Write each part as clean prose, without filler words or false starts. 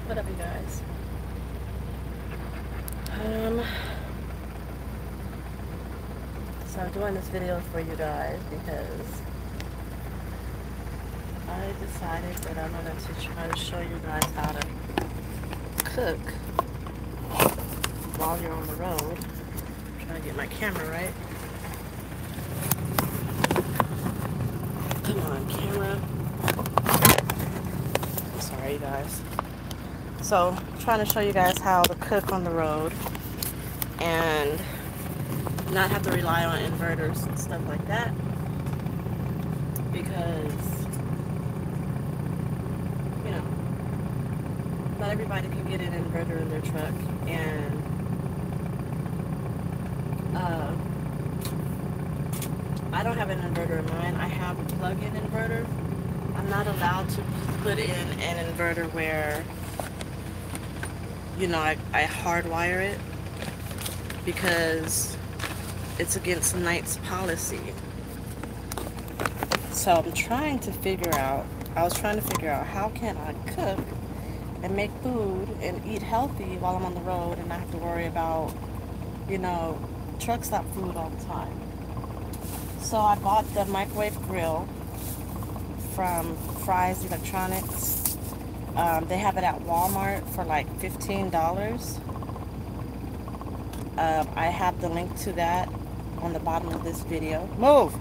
What up, you guys? So I'm doing this video for you guys because I decided that I'm going to try to show you guys how to cook while you're on the road. I'm trying to get my camera right. Come on, camera. I'm sorry, you guys. So, I'm trying to show you guys how to cook on the road and not have to rely on inverters and stuff like that, because you know, not everybody can get an inverter in their truck, and I don't have an inverter in mine. I have a plug-in inverter. I'm not allowed to put in an inverter where, you know, I hardwire it, because it's against Knight's policy. So I'm trying to figure out, how can I cook and make food and eat healthy while I'm on the road and not have to worry about, you know, truck stop food all the time. So I bought the microwave grill from Fry's Electronics. They have it at Walmart for like $15. I have the link to that on the bottom of this video. Move!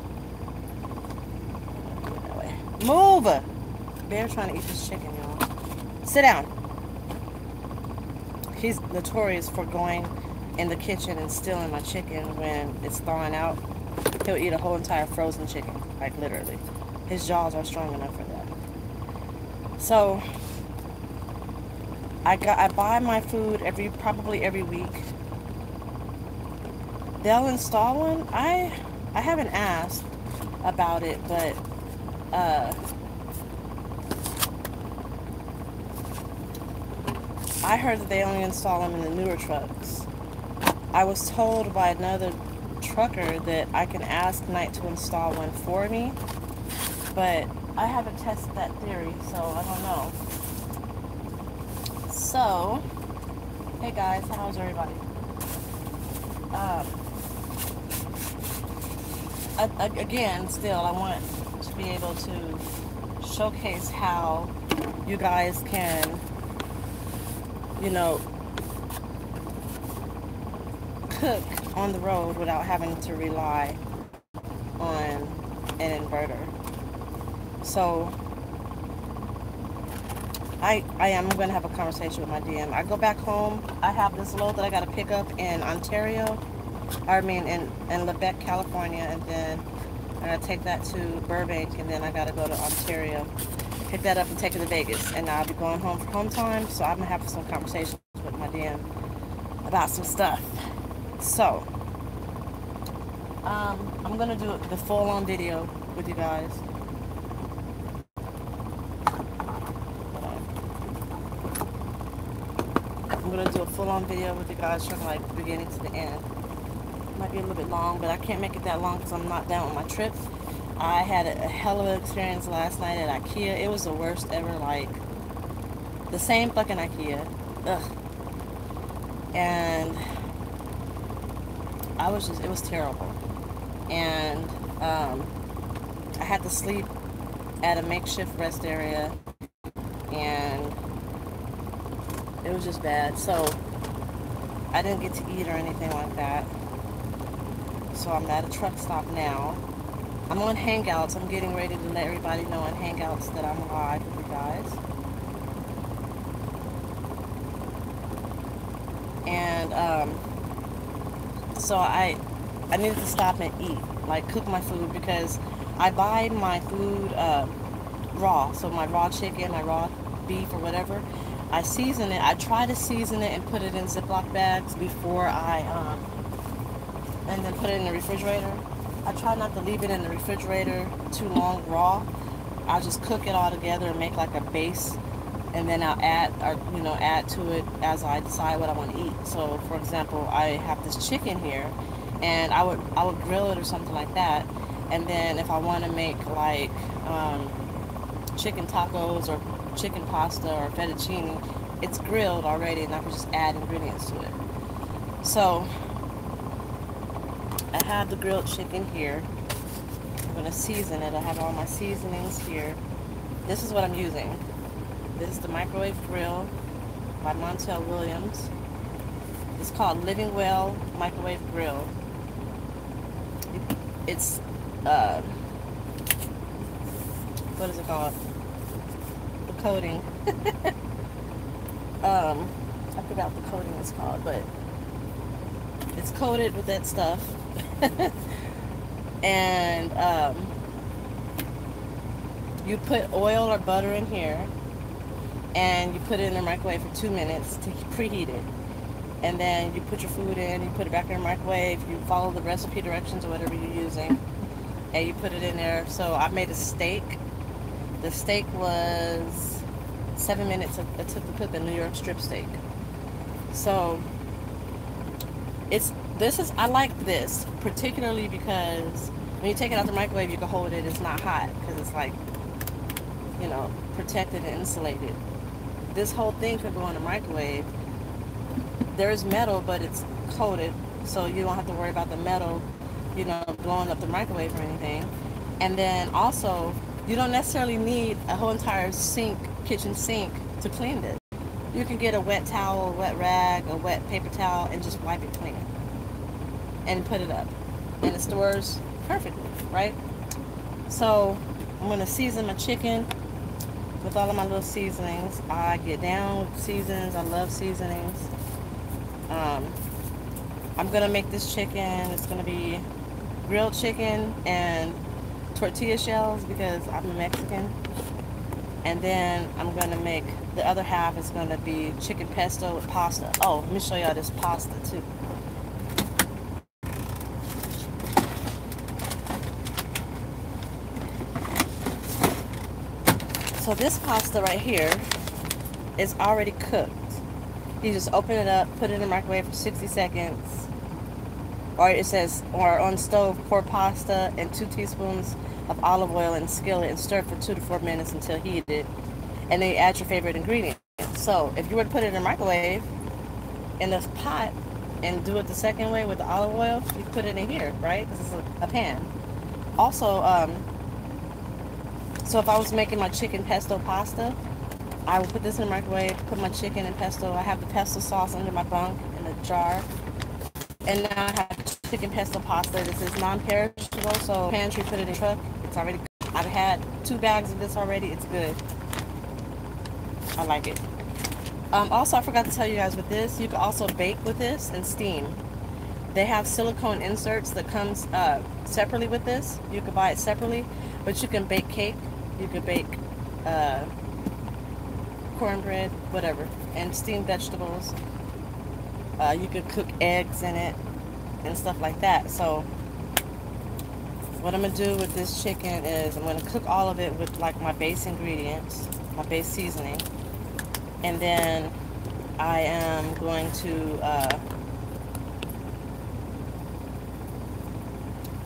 Move! Bear trying to eat this chicken, y'all. Sit down. He's notorious for going in the kitchen and stealing my chicken when it's thawing out. He'll eat a whole entire frozen chicken, like literally. His jaws are strong enough for that. So I buy my food probably every week. They'll install one. I haven't asked about it, but I heard that they only install them in the newer trucks. I was told by another trucker that I can ask Knight to install one for me, but I haven't tested that theory, so I don't know. So, hey guys, how's everybody? Again, still, I want to be able to showcase how you guys can, you know, cook on the road without having to rely on an inverter. So I am going to have a conversation with my DM. I go back home. I have this load that I got to pick up in Ontario. I mean in Lebec, California, and then I got to take that to Burbank, and then I got to go to Ontario, pick that up and take it to Vegas. And I'll be going home for home time, so I'm going to have some conversations with my DM about some stuff. So I'm going to do the full-on video with you guys. I'm going to do a full-on video with you guys from like beginning to the end. It might be a little bit long, but I can't make it that long because I'm not done with my trip. I had a hell of an experience last night at IKEA. It was the worst ever, like the same fucking IKEA. Ugh. And it was terrible. And I had to sleep at a makeshift rest area, and it was just bad. So I didn't get to eat or anything like that. So I'm at a truck stop now. I'm on Hangouts. I'm getting ready to let everybody know on Hangouts that I'm live with you guys. And so I needed to stop and eat, like cook my food, because I buy my food raw. So my raw chicken, my raw beef or whatever, I season it. I try to season it and put it in Ziploc bags before and then put it in the refrigerator. I try not to leave it in the refrigerator too long raw. I'll just cook it all together and make like a base, and then I'll add to it as I decide what I want to eat. So for example, I have this chicken here, and I would grill it or something like that, and then if I want to make like chicken tacos or chicken pasta or fettuccine, it's grilled already, and I can just add ingredients to it. So I have the grilled chicken here. I'm going to season it. I have all my seasonings here. This is what I'm using. This is the microwave grill by Montel Williams. It's called Living Well Microwave Grill. It's what is it called? The coating. I forgot what the coating is called, but it's coated with that stuff. And you put oil or butter in here, and you put it in the microwave for 2 minutes to preheat it. And then you put your food in, you put it back in the microwave, you follow the recipe directions or whatever you're using, and you put it in there. So I made a steak. The steak was 7 minutes it took to cook a New York strip steak. So I like this particularly because when you take it out the microwave, you can hold it. It's not hot because it's like, you know, protected and insulated. This whole thing could go in the microwave. There is metal, but it's coated, so you don't have to worry about the metal, you know, blowing up the microwave or anything. And then also, you don't necessarily need a whole entire kitchen sink to clean this. You can get a wet towel, a wet rag, a wet paper towel, and just wipe it clean and put it up, and it stores perfectly, right? So I'm going to season my chicken with all of my little seasonings. I get down with seasonings. I love seasonings. I'm going to make this chicken. It's going to be grilled chicken and tortilla shells because I'm Mexican. And then I'm going to make the other half is going to be chicken pesto with pasta. Oh, let me show y'all this pasta too. So this pasta right here is already cooked. You just open it up, put it in the microwave for 60 seconds. Or it says, or on stove, pour pasta and 2 teaspoons of olive oil in skillet and stir for 2 to 4 minutes until heated. And then you add your favorite ingredient. So if you were to put it in the microwave in this pot and do it the second way with the olive oil, you put it in here, right? This is a pan. Also, so if I was making my chicken pesto pasta, I would put this in the microwave, put my chicken and pesto. I have the pesto sauce under my bunk in a jar. And now I have chicken pesto pasta. This is non-perishable, so pantry, put it in the truck. It's already cooked. I've had 2 bags of this already. It's good. I like it. Also, I forgot to tell you guys with this, you can also bake with this and steam. They have silicone inserts that comes separately with this. You can buy it separately, but you can bake cake. You can bake cornbread, whatever, and steamed vegetables. You could cook eggs in it and stuff like that. So what I'm going to do with this chicken is I'm going to cook all of it with like my base ingredients, my base seasoning. And then I am going to,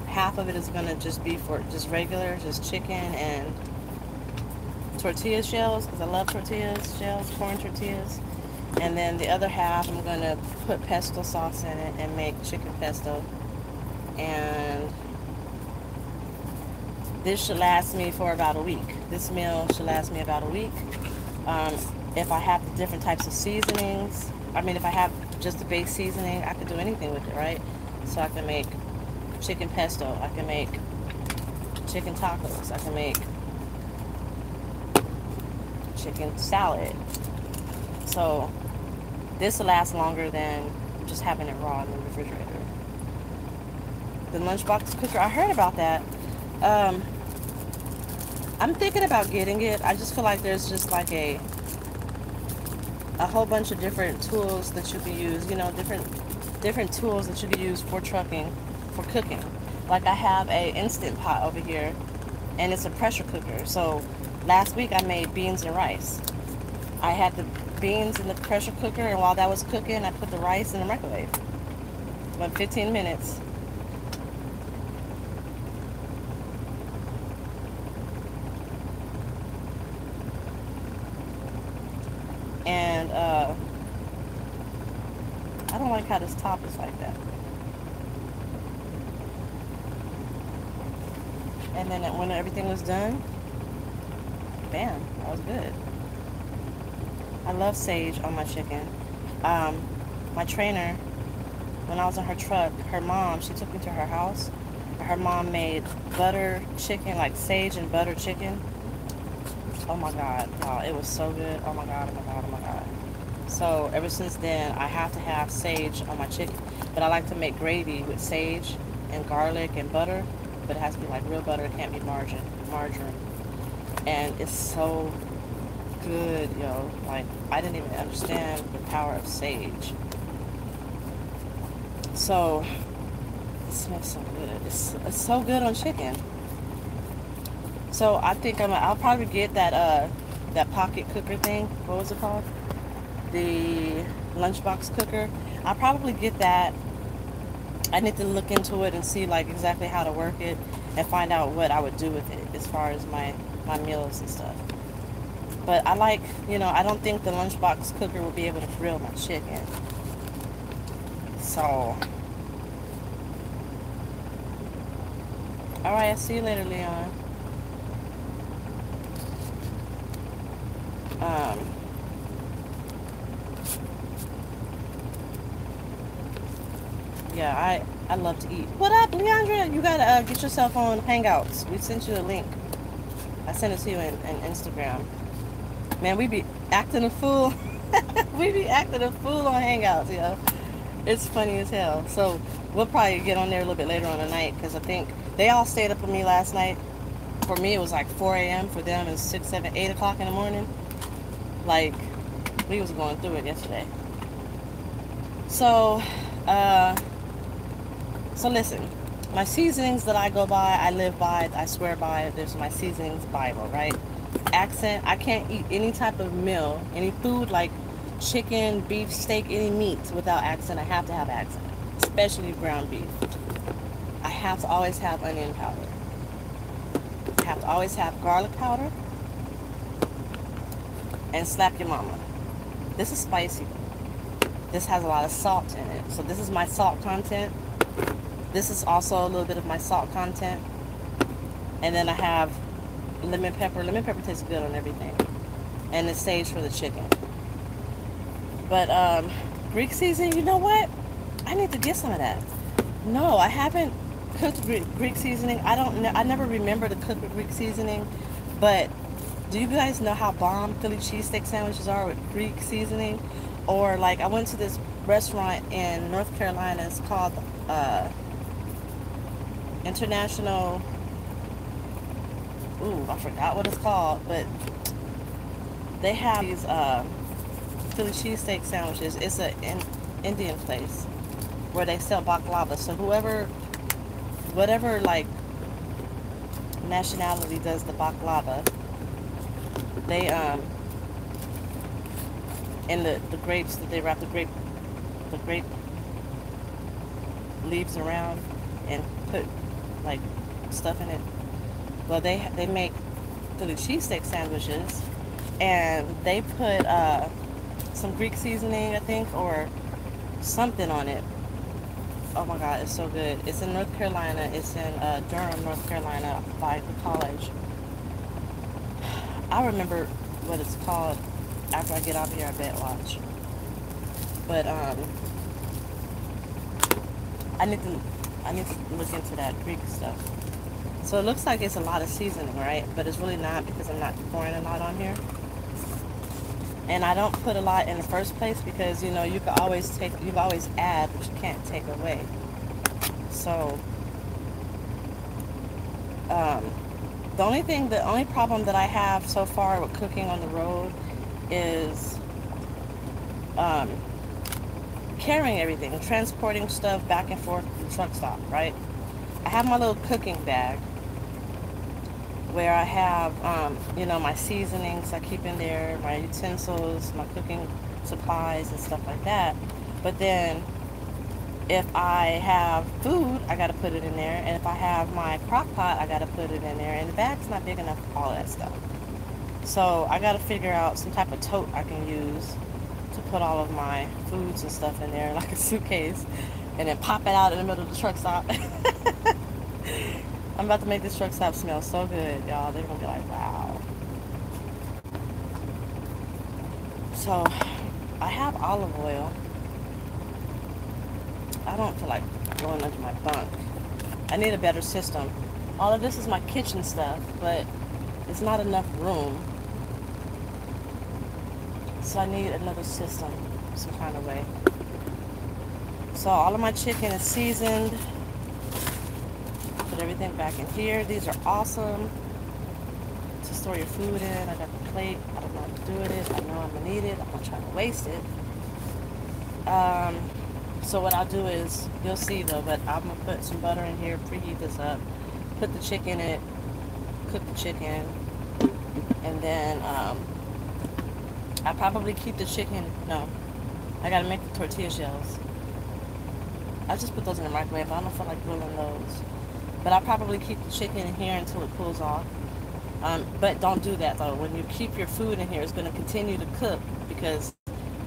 half of it is going to just be for just regular, just chicken and tortilla shells, because I love tortilla shells, corn tortillas. And then the other half, I'm going to put pesto sauce in it and make chicken pesto. And this should last me for about a week. This meal should last me about a week. If I have the different types of seasonings, if I have just the base seasoning, I could do anything with it, right? So I can make chicken pesto. I can make chicken tacos. I can make chicken salad. So this will last longer than just having it raw in the refrigerator. The lunchbox cooker, I heard about that. I'm thinking about getting it. I just feel like there's just like a whole bunch of different tools that you can use, you know, different tools that you can use for trucking, for cooking. Like I have a Instant Pot over here, and it's a pressure cooker. So last week I made beans and rice. I had the beans in the pressure cooker, and while that was cooking, I put the rice in the microwave. Went 15 minutes. And like how this top is like that. And then when everything was done, bam, that was good. I love sage on my chicken. My trainer, when I was in her truck, her mom, she took me to her house. Her mom made butter chicken, like sage and butter chicken. Oh my God, wow, it was so good. Oh my God, oh my God, oh my God. So ever since then, I have to have sage on my chicken. But I like to make gravy with sage and garlic and butter. But it has to be like real butter. It can't be margarine. And it's so good, yo. Like, I didn't even understand the power of sage. So, it smells so good. It's so good on chicken. So I think I'll probably get that pocket cooker thing. What was it called? The lunchbox cooker. I'll probably get that. I need to look into it and see like exactly how to work it and find out what I would do with it as far as my meals and stuff. But I like, I don't think the lunchbox cooker will be able to grill my chicken. So, alright, I'll see you later, Leon. Yeah, I love to eat. What up, Leandra? You gotta get yourself on Hangouts. We sent you a link. I sent it to you in Instagram. Man, we be acting a fool. We be acting a fool on Hangouts, yo. It's funny as hell. So we'll probably get on there a little bit later on tonight because I think they all stayed up with me last night. For me, it was like 4 a.m. For them, it's 6, 7, 8 o'clock in the morning. Like, we was going through it yesterday. So, so listen. My seasonings that I go by, I live by, I swear by, there's my seasonings Bible, right? Accent, I can't eat any type of meal, any food like chicken, beef, steak, any meat without accent. I have to have accent, especially ground beef. I have to always have onion powder. I have to always have garlic powder and slap your mama. This is spicy. This has a lot of salt in it. So this is my salt content. This is also a little bit of my salt content. And then I have lemon pepper. Lemon pepper tastes good on everything. And the sage for the chicken. But Greek seasoning, you know what? I need to get some of that. No, I haven't cooked Greek seasoning. I never remember to cook with Greek seasoning. But do you guys know how bomb Philly cheesesteak sandwiches are with Greek seasoning? Or like I went to this restaurant in North Carolina. It's called International. Ooh, I forgot what it's called, but they have these Philly cheesesteak sandwiches. It's an Indian place where they sell baklava. So whatever like nationality does the baklava, they and the grapes that they wrap the grape leaves around and put like stuff in it. Well, they make Philly cheesesteak sandwiches, and they put some Greek seasoning, I think, or something on it. Oh my God, it's so good. It's in North Carolina. It's in Durham, North Carolina, by the college. I remember what it's called after I get off here. I bet watch. But I need to look into that Greek stuff. So it looks like it's a lot of seasoning, right? But it's really not, because I'm not pouring a lot on here. And I don't put a lot in the first place because, you can always add, but you can't take away. So, the only problem that I have so far with cooking on the road is carrying everything, transporting stuff back and forth to the truck stop, right? I have my little cooking bag where I have, my seasonings I keep in there, my utensils, my cooking supplies and stuff like that. But then if I have food, I got to put it in there. And if I have my crock pot, I got to put it in there. And the bag's not big enough for all that stuff. So I got to figure out some type of tote I can use to put all of my foods and stuff in there like a suitcase and then pop it out in the middle of the truck stop. I'm about to make this truck stop smell so good, y'all. They're gonna be like, wow. So I have olive oil. I don't feel like going under my bunk. I need a better system. All of this is my kitchen stuff, but it's not enough room. So I need another system, some kind of way. So all of my chicken is seasoned. Put everything back in here. These are awesome to store your food in. I got the plate. I don't know what to do with it. I know I'm gonna need it. I'm not trying to waste it. So what I'll do is, you'll see though, but I'm gonna put some butter in here, preheat this up, put the chicken in it, cook the chicken, and then I probably keep the chicken. No, I gotta make the tortilla shells. I just put those in the microwave. I don't feel like grilling those. But I'll probably keep the chicken in here until it cools off. But don't do that though. When you keep your food in here, it's going to continue to cook, because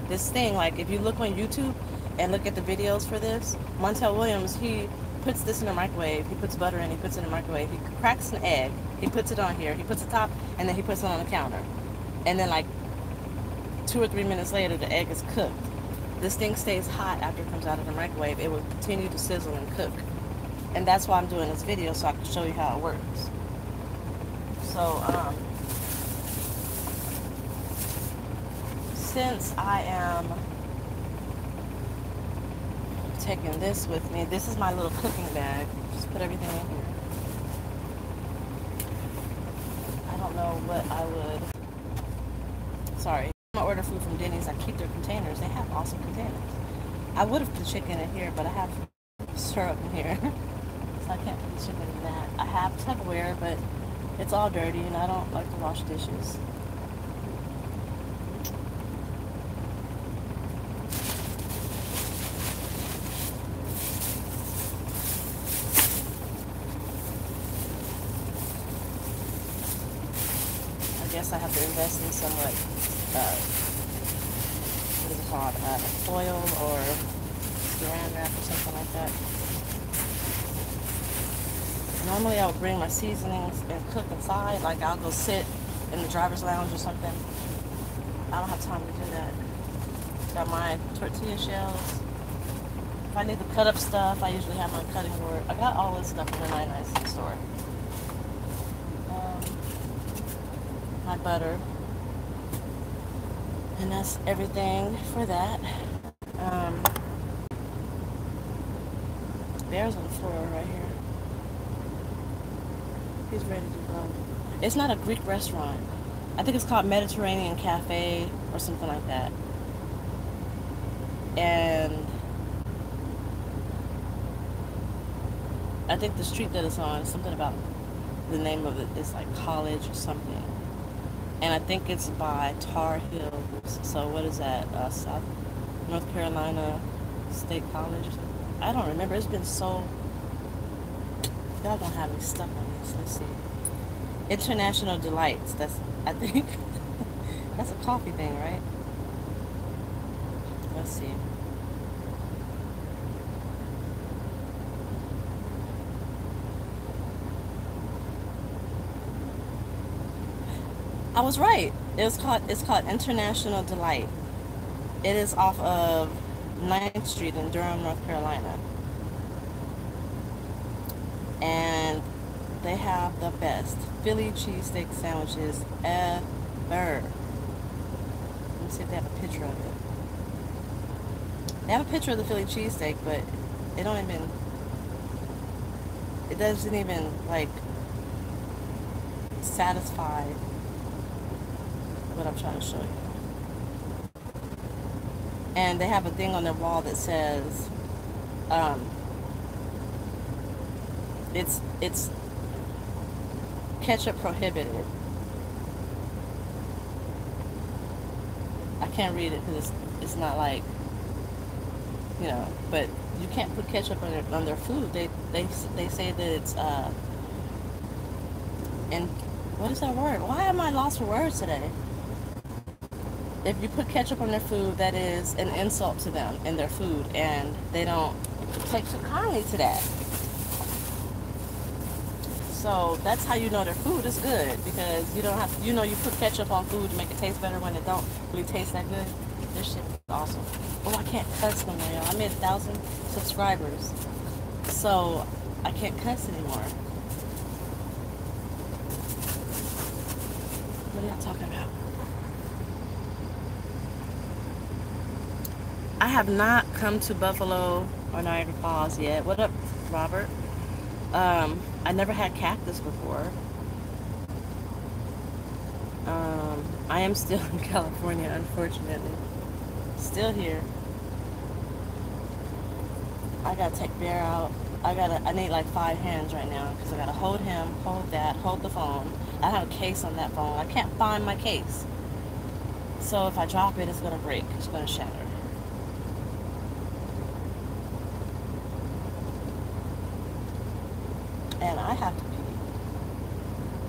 this thing, like if you look on YouTube and look at the videos for this, Montel Williams, he puts this in the microwave. He puts butter in, he puts it in the microwave. He cracks an egg. He puts it on here. He puts the top, and then he puts it on the counter. And then like 2 or 3 minutes later, the egg is cooked. This thing stays hot after it comes out of the microwave. It will continue to sizzle and cook. And that's why I'm doing this video, so I can show you how it works. So, since I am taking this with me, this is my little cooking bag. Just put everything in here. I don't know what I would... Sorry. When I order food from Denny's, I keep their containers. They have awesome containers. I would have put the chicken in here, but I have syrup in here. So I can't put the chicken in that. I have Tupperware, but it's all dirty and I don't like to wash dishes. I guess I have to invest in some like, what is it called, foil or saran wrap or something like that. Normally I would bring my seasonings and cook inside, like I'll go sit in the driver's lounge or something. I don't have time to do that. Got my tortilla shells. If I need to cut up stuff, I usually have my cutting board. I got all this stuff in the 99cent store. My butter. And that's everything for that. Bear's on the floor right here. He's ready to go. It's not a Greek restaurant. I think it's called Mediterranean Cafe or something like that. And I think the street that it's on, something about the name of it is like College or something. And I think it's by Tar Heels. So what is that? South North Carolina State College? I don't remember. It's been so... Y'all don't have me stuck on this. Let's see. International Delights. That's, I think, that's a coffee thing, right? Let's see. I was right. It's called International Delight. It is off of 9th Street in Durham, North Carolina. And they have the best Philly cheesesteak sandwiches ever. Let me see if they have a picture of it. They have a picture of the Philly cheesesteak, but it doesn't even like satisfy what I'm trying to show you. And they have a thing on their wall that says it's ketchup prohibited. I can't read it because it's not like, you know, but you can't put ketchup on their food. They say that it's and what is that word? Why am I lost for words today? if you put ketchup on their food, that is an insult to them and their food, and they don't take too kindly to that. So that's how you know their food is good, because you don't have to, you know, you put ketchup on food to make it taste better when it don't really taste that good. This shit is awesome. Oh, I can't cuss no more, y'all. I made 1,000 subscribers, so I can't cuss anymore. What are y'all talking about? I have not come to Buffalo or Niagara Falls yet. What up, Robert? I never had cactus before. I am still in California, unfortunately. Still here. I gotta take Bear out. I need like 5 hands right now, because I gotta hold him, hold that, hold the phone. I have a case on that phone. I can't find my case. So if I drop it, it's gonna break. It's gonna shatter. And I have to pee.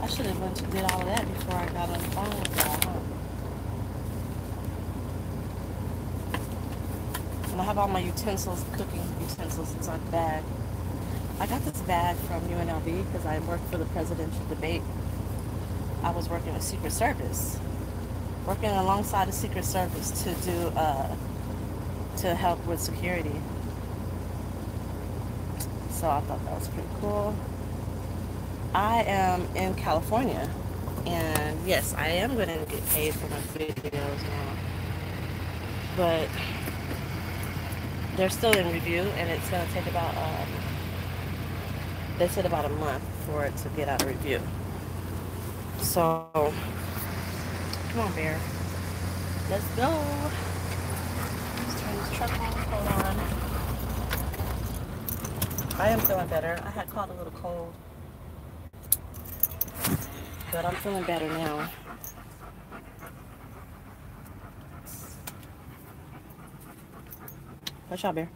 I should have went and did all of that before I got on the phone with y'all, huh? And I have all my utensils, cooking utensils inside the bag. I got this bag from UNLV because I worked for the presidential debate. I was working with Secret Service, working alongside the Secret Service to do to help with security. So I thought that was pretty cool. I am in California, and yes, I am going to get paid for my videos now, but they're still in review, and it's going to take about they said about a month for it to get out of review. So come on, Bear, let's go. Let's turn this truck on. Hold on. I am feeling better. I had caught a little cold, but I'm feeling better now. Watch out, Bear.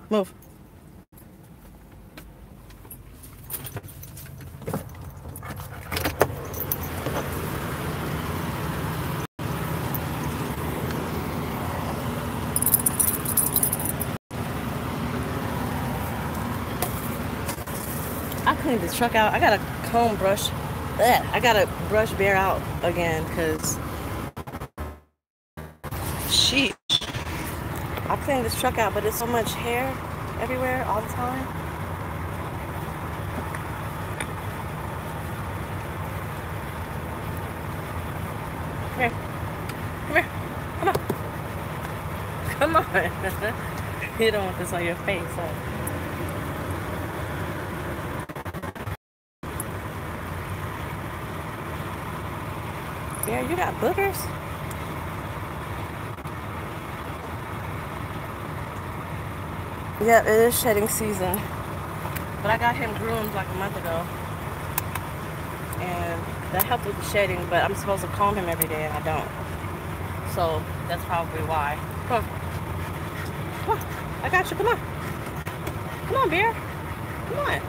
Move. I cleaned this truck out. I got a comb brush. I gotta brush Bear out again, because sheesh. I cleaned this truck out, but there's so much hair everywhere all the time. Come here. Come here. Come on. Come on. You don't want this on your face, huh? Bear, you got boogers? Yeah, it is shedding season. But I got him groomed like a month ago, and that helped with the shedding, but I'm supposed to comb him every day, and I don't. So that's probably why. Come on. Come on. I got you. Come on. Come on, Bear. Come on.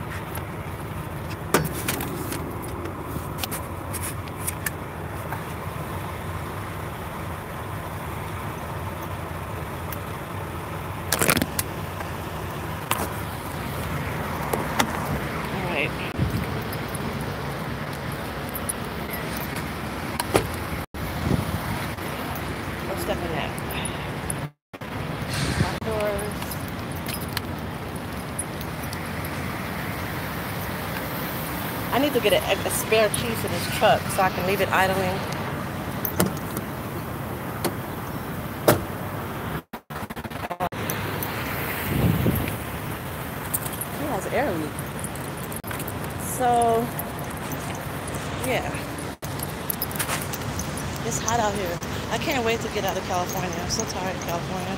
I need to get a spare key for this truck so I can leave it idling. It has air leak. So, yeah. It's hot out here. I can't wait to get out of California. I'm so tired of California.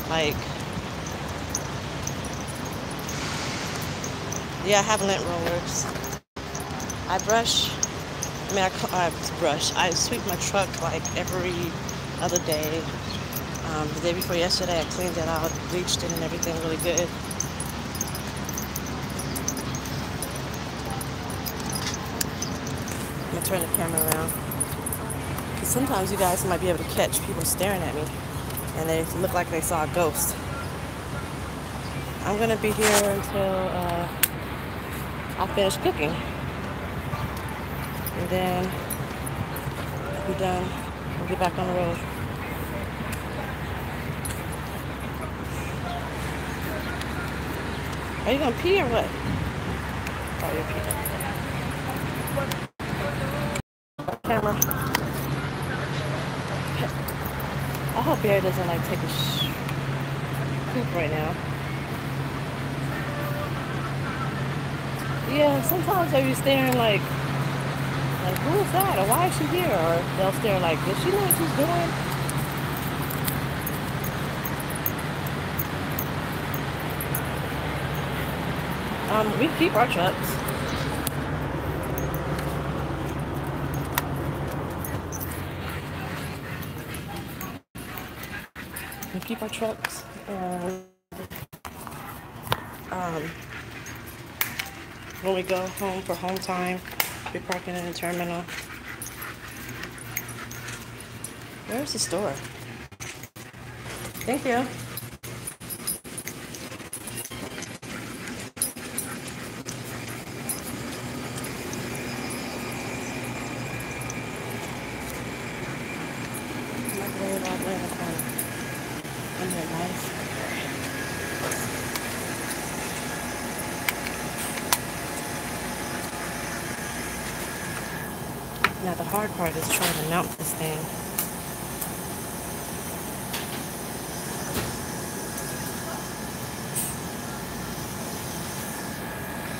Like, yeah, I have lint rollers. I sweep my truck like every other day. The day before yesterday, I cleaned it out, bleached it and everything really good. I'm gonna turn the camera around. Sometimes you guys might be able to catch people staring at me and they look like they saw a ghost. I'm gonna be here until I finish cooking, and then I'll be done. We'll get back on the road. Are you gonna pee or what? Oh, you're peeing. Camera. I hope Bear doesn't like take a poop right now. Yeah, sometimes they'll be staring like who is that? Or why is she here? Or they'll stare like, does she know what she's doing? We keep our trucks. We keep our trucks, and when we go home for home time, we park in the terminal. Where's the store? Thank you. Now the hard part is trying to mount this thing.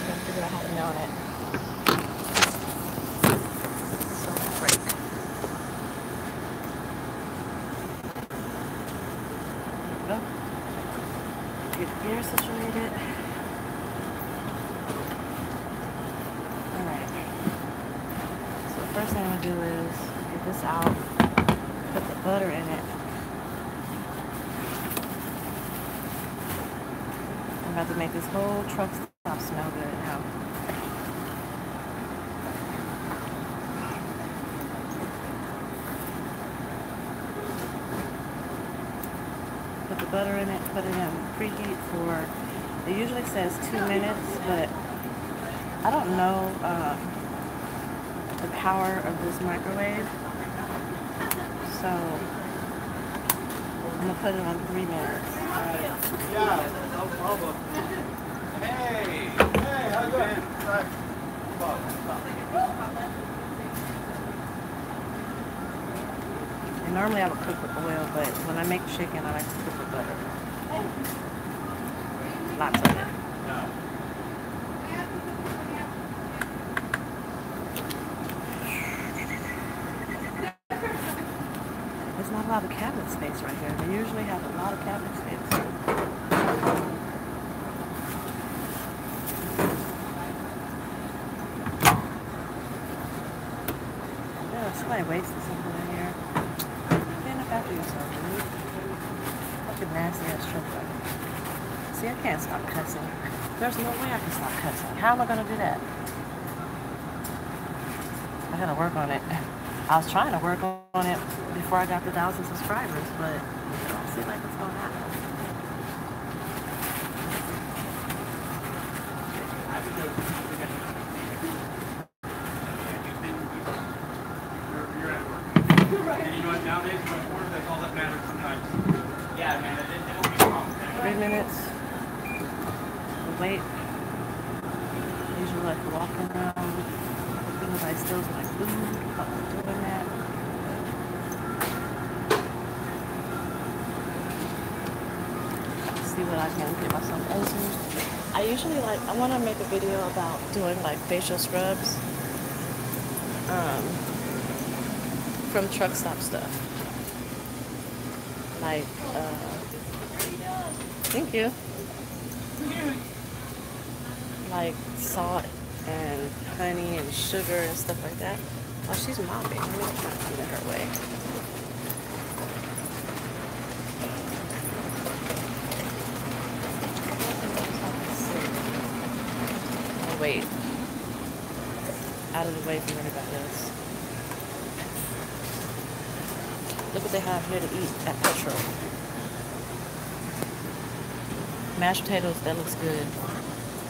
Gotta figure out how to mount it. So break. There we go. Get the gear situated. First thing I'm going to do is get this out, put the butter in it. I'm about to make this whole truck stop smell good now. Put the butter in it, put it in preheat for, it usually says 2 minutes, but I don't know the power of this microwave, so I'm gonna put it on 3 minutes. Yeah, no problem. Hey, how you doing? And normally I would cook with oil, but when I make chicken, I like to cook with butter. Lots of it. Not a lot of cabinet space right here. They usually have a lot of cabinet space. Yeah, somebody wasted something in here. Clean up after yourself, dude. Fucking nasty ass truck driver. See, I can't stop cussing. There's no way I can stop cussing. How am I gonna do that? I gotta work on it. I was trying to work on it before I got the 1,000 subscribers, but it don't seem like it's gonna happen. You're at work. And you know what, nowadays, that's all that matters sometimes. Yeah, man, it won't be wrong. 3 minutes. Wait. Usually like walking around, hoping that I still my food. I'm doing that. See what I can get myself into. I usually I want to make a video about doing like facial scrubs from truck stop stuff. Like, thank you. Like salt and honey and sugar and stuff like that. Oh, she's mopping. Let me not get in her way. Oh, wait. Out of the way from everybody else. Look what they have here to eat at Petro. Mashed potatoes, that looks good.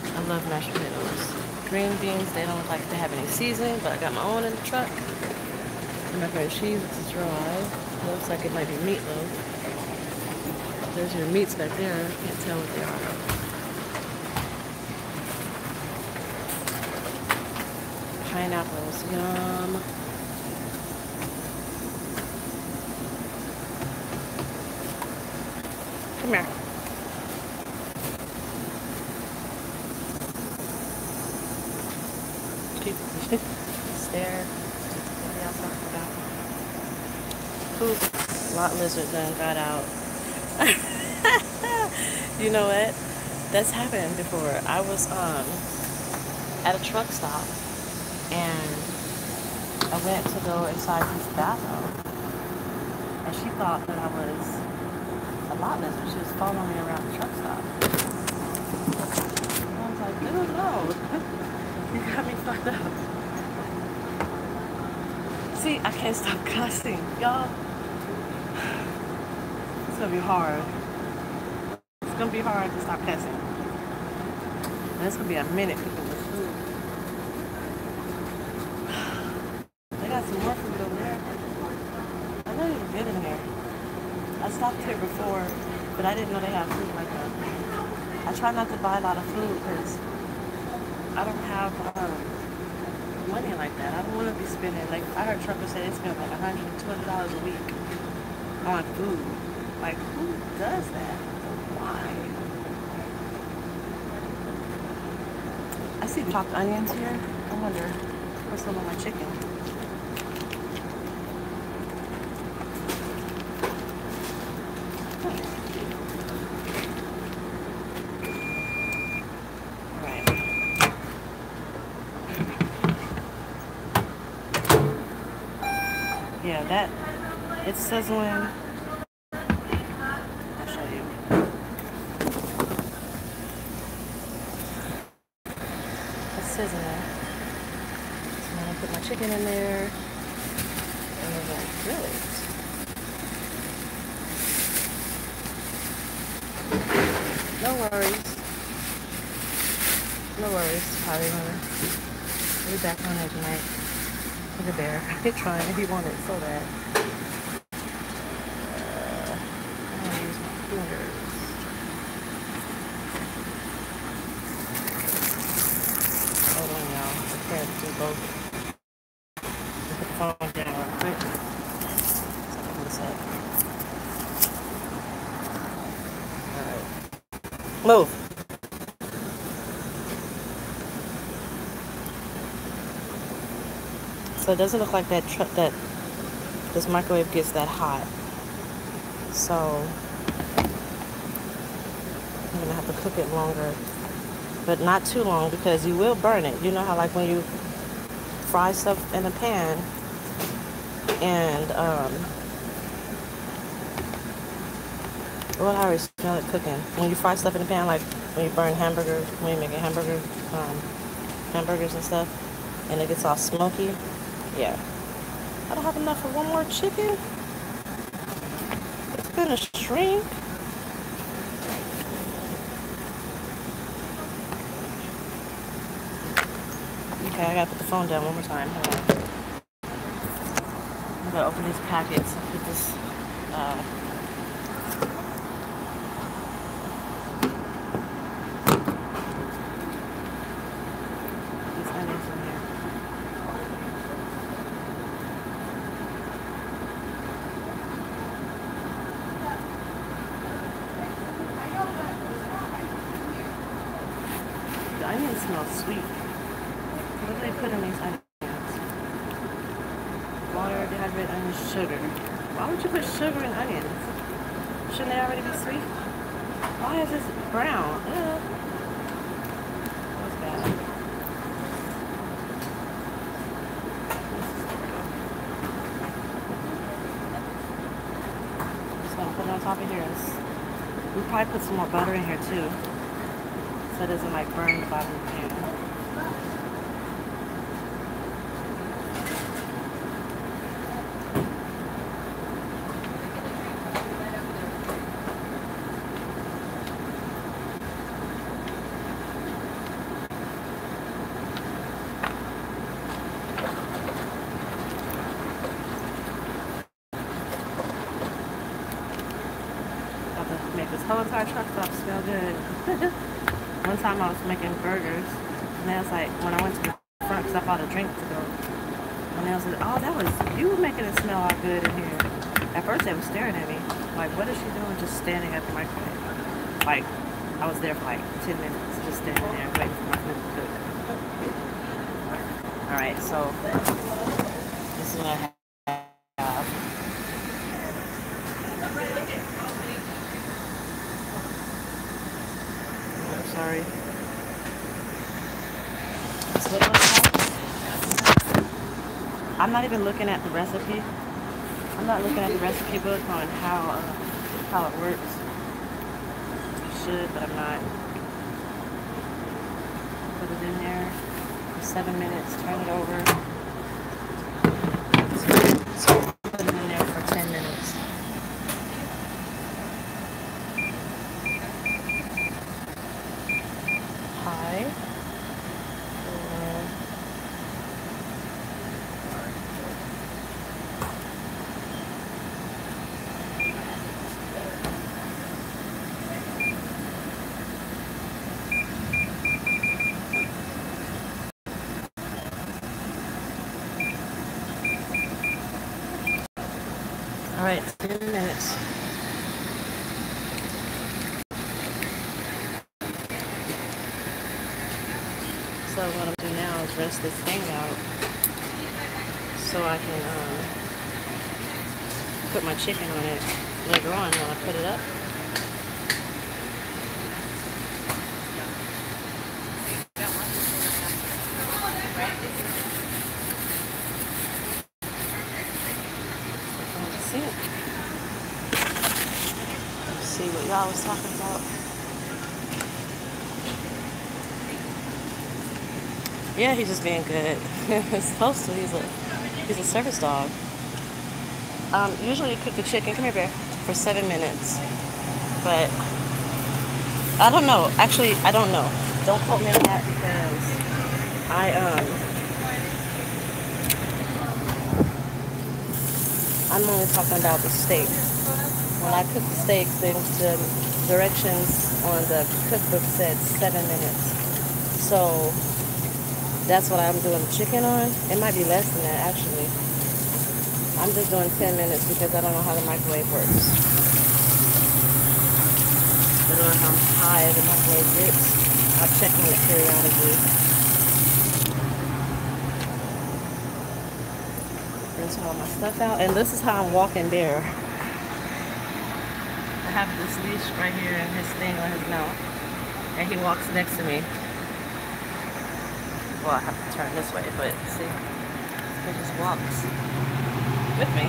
I love mashed potatoes. Green beans, they don't look like they have any seasoning, but I got my own in the truck. And macaroni and cheese, it's dry. It looks like it might be meatloaf. There's your meats back there. I can't tell what they are. Pineapples, yum. Come here. Stare. Maybe I'll talk about food. Lot lizard done got out. You know what? That's happened before. I was at a truck stop and I went to go inside this bathroom and she thought that I was a lot lizard. She was following me around the truck stop. And I was like, dude, no. You got me fucked up. See, I can't stop cussing, y'all. It's gonna be hard. It's gonna be hard to stop cussing. And it's gonna be a minute cooking this food. They got some more food over there. I know you can get in here. I stopped here before, but I didn't know they have food like that. I try not to buy a lot of food because I don't have money like that. I don't want to be spending, like, I heard truckers say they spend like $100, $200 a week on food. Like, who does that? Why? I see chopped onions here. I wonder what's some of my chicken. Yeah, that, it's sizzling. I'll show you. It's sizzling. So I'm gonna put my chicken in there. And we're gonna grill it. No worries. No worries, probably gonna be back on there tonight. Look at Bear. He's trying. He wanted it so bad. I'm going to use my fingers. Hold on, y'all. I can't do both. Put the phone down real quick. Let's open this up. Alright. Move. So it doesn't look like that this microwave gets that hot. So I'm gonna have to cook it longer, but not too long because you will burn it. You know how like when you fry stuff in a pan and well, I already smell it cooking. When you fry stuff in a pan, like when you burn hamburgers, when you're making hamburgers and stuff, and it gets all smoky. Yeah. I don't have enough for one more chicken. It's gonna shrink. Okay, I gotta put the phone down one more time. Hold on. I'm gonna open these packets and put this these onions in here. The onions smell sweet. What do they put in these onions? Water, dehydrated onions, sugar. Why would you put sugar in onions? Shouldn't they already be sweet? Why is this brown? Ugh. That's bad. Just gonna put it on top of here. We'll probably put some more butter in here too, so it doesn't like burn the bottom of the pan. whole entire truck stop smelled good. One time I was making burgers, and they was like, when I went to the front, because I bought a drink to go, and they was like, oh, that was, you were making it smell all good in here. At first they were staring at me, like, what is she doing just standing at the microwave? Like, I was there for like 10 minutes, just standing there waiting for my food to cook. Alright, so, this is what I have. Sorry. So what do I have? I'm not even looking at the recipe. I'm not looking at the recipe book on how it works. I should, but I'm not. Put it in there for 7 minutes. Turn it over. Put it in there for 10 minutes. High. Alright, 10 minutes. So what I'm doing now is rest this thing out so I can put my chicken on it later on when I put it up. Let's see what y'all was talking about. Yeah, he's just being good. He's supposed to. He's a service dog. Usually you cook the chicken, come here, bear, for 7 minutes. But I don't know. Actually, I don't know. Don't quote me on that because I'm only talking about the steak. When I cook the steak, the directions on the cookbook said 7 minutes. So that's what I'm doing the chicken on. It might be less than that, actually. I'm just doing 10 minutes because I don't know how the microwave works. I don't know how high the microwave gets. I'll check on it periodically. Rinse all my stuff out. And this is how I'm walking Bear. I have this leash right here and his thing on his mouth. And he walks next to me. Well, I have to turn this way, but see, he just walks with me.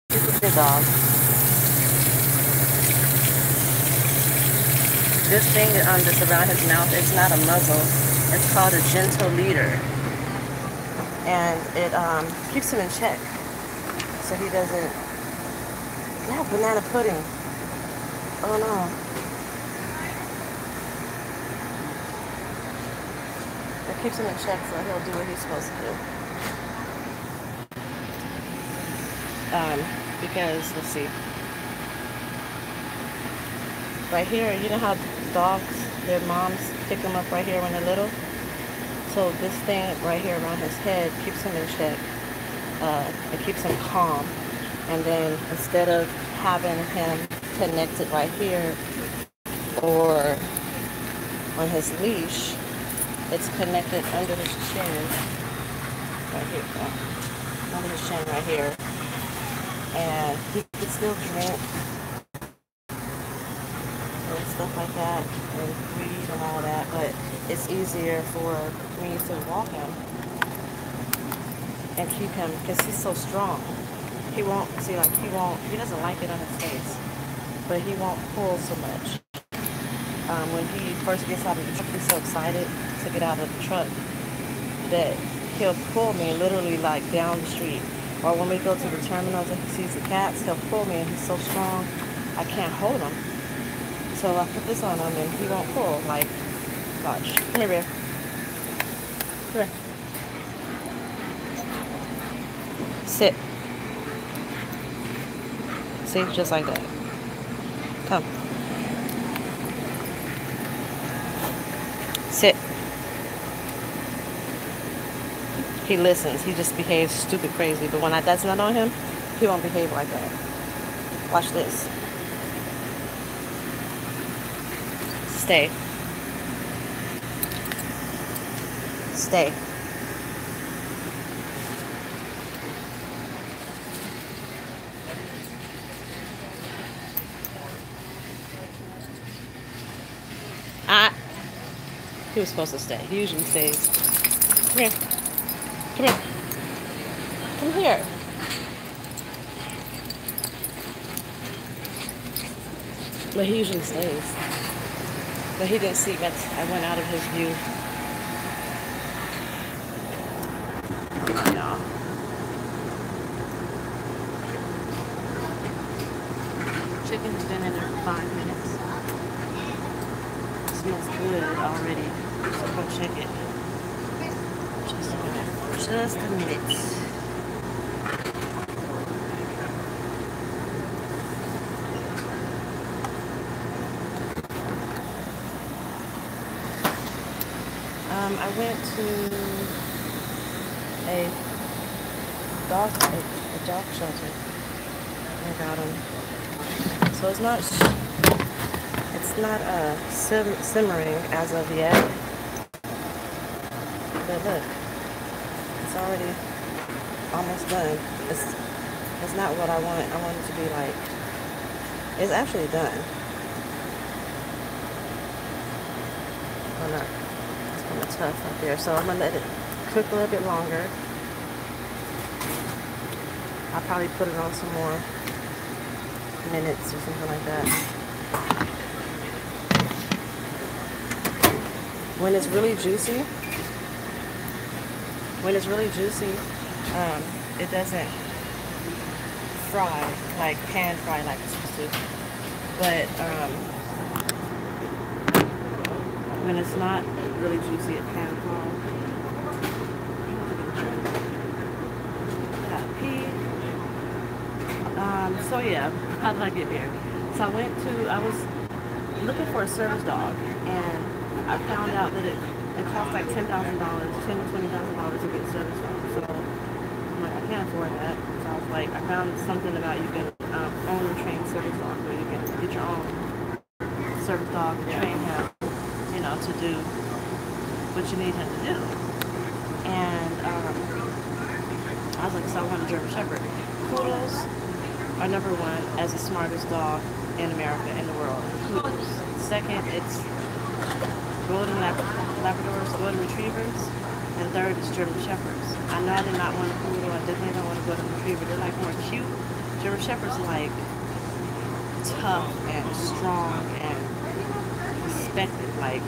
He's a good dog. This thing that's around his mouth, it's not a muzzle. It's called a gentle leader. And it keeps him in check. So he doesn't... Yeah, banana pudding. Oh no. It keeps him in check, so he'll do what he's supposed to do. Because, let's see. Right here, you know how dogs, their moms pick them up right here when they're little? So this thing right here around his head keeps him in check. It keeps him calm. And then instead of having him connected right here or on his leash, it's connected under his chin, right here, under his chin right here, and he can still drink and stuff like that, and breathe and all that, but it's easier for me to walk him and keep him, because he's so strong. He won't, see, like, he doesn't like it on his face, but he won't pull so much. When he first gets out of the truck, he's so excited to get out of the truck that he'll pull me literally like down the street. Or when we go to the terminals and he sees the cats, he'll pull me and he's so strong I can't hold him. So I put this on him and he won't pull. Like, watch. Come here, bear. Come here. Sit. See, just like that. Come. Sit. He listens. He just behaves stupid crazy. But when that's not on him, he won't behave like that. Watch this. Stay. Stay. He was supposed to stay. He usually stays. Come here. Come here. Come here. But he usually stays. But he didn't see that I went out of his view. No. Chicken's been in there for 5 minutes. It smells good already. So go check it. Just a minute. Just a minute. I went to a dog shelter and got them. So it's not simmering as of yet. But look, it's already almost done. It's not what I want. I want it to be like, it's actually done. Oh no. Tough up there, so I'm gonna let it cook a little bit longer. I'll probably put it on some more minutes or something like that. When it's really juicy, it doesn't fry, like pan fry like it's supposed to. But when it's not really juicy at pan fry. Got pea. So yeah, how did I get here? So I was looking for a service dog, and I found out that it costs like $10,000, $10,000 to $20,000 to get a service dog. So I'm like, I can't afford that. So I was like, I found something about you can own and train service dogs, where you can get your own service dog and train him, you know, to do what you need him to do. And I was like, so I want a German Shepherd. Poodles are number one as the smartest dog in America, in the world. Poodles. Second, it's golden Labradors, golden retrievers. And third is German Shepherds. I know I did not want a poodle. I definitely don't want a golden retriever. They're like more cute. German Shepherds are like tough and strong and respected. Like,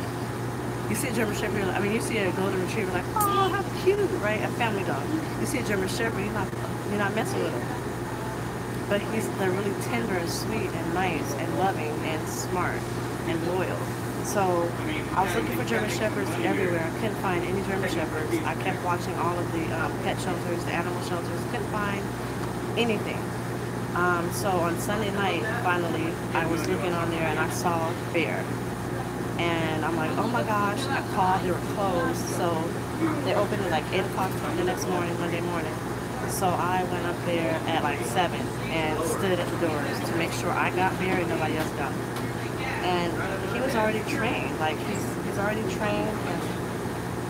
you see a German Shepherd, I mean, you see a golden retriever, like, oh, how cute, right? A family dog. You see a German Shepherd, you're not messing with him. But they're really tender and sweet and nice and loving and smart and loyal. So I was looking for German Shepherds everywhere. I couldn't find any German Shepherds. I kept watching all of the pet shelters, the animal shelters. Couldn't find anything. So on Sunday night, finally, I was looking on there and I saw Bear. And I'm like, oh my gosh, I called, they were closed. So they opened at like 8 o'clock the next morning, Monday morning. So I went up there at like 7 and stood at the doors to make sure I got Bear and nobody else got him. And he was already trained. Like, he's already trained and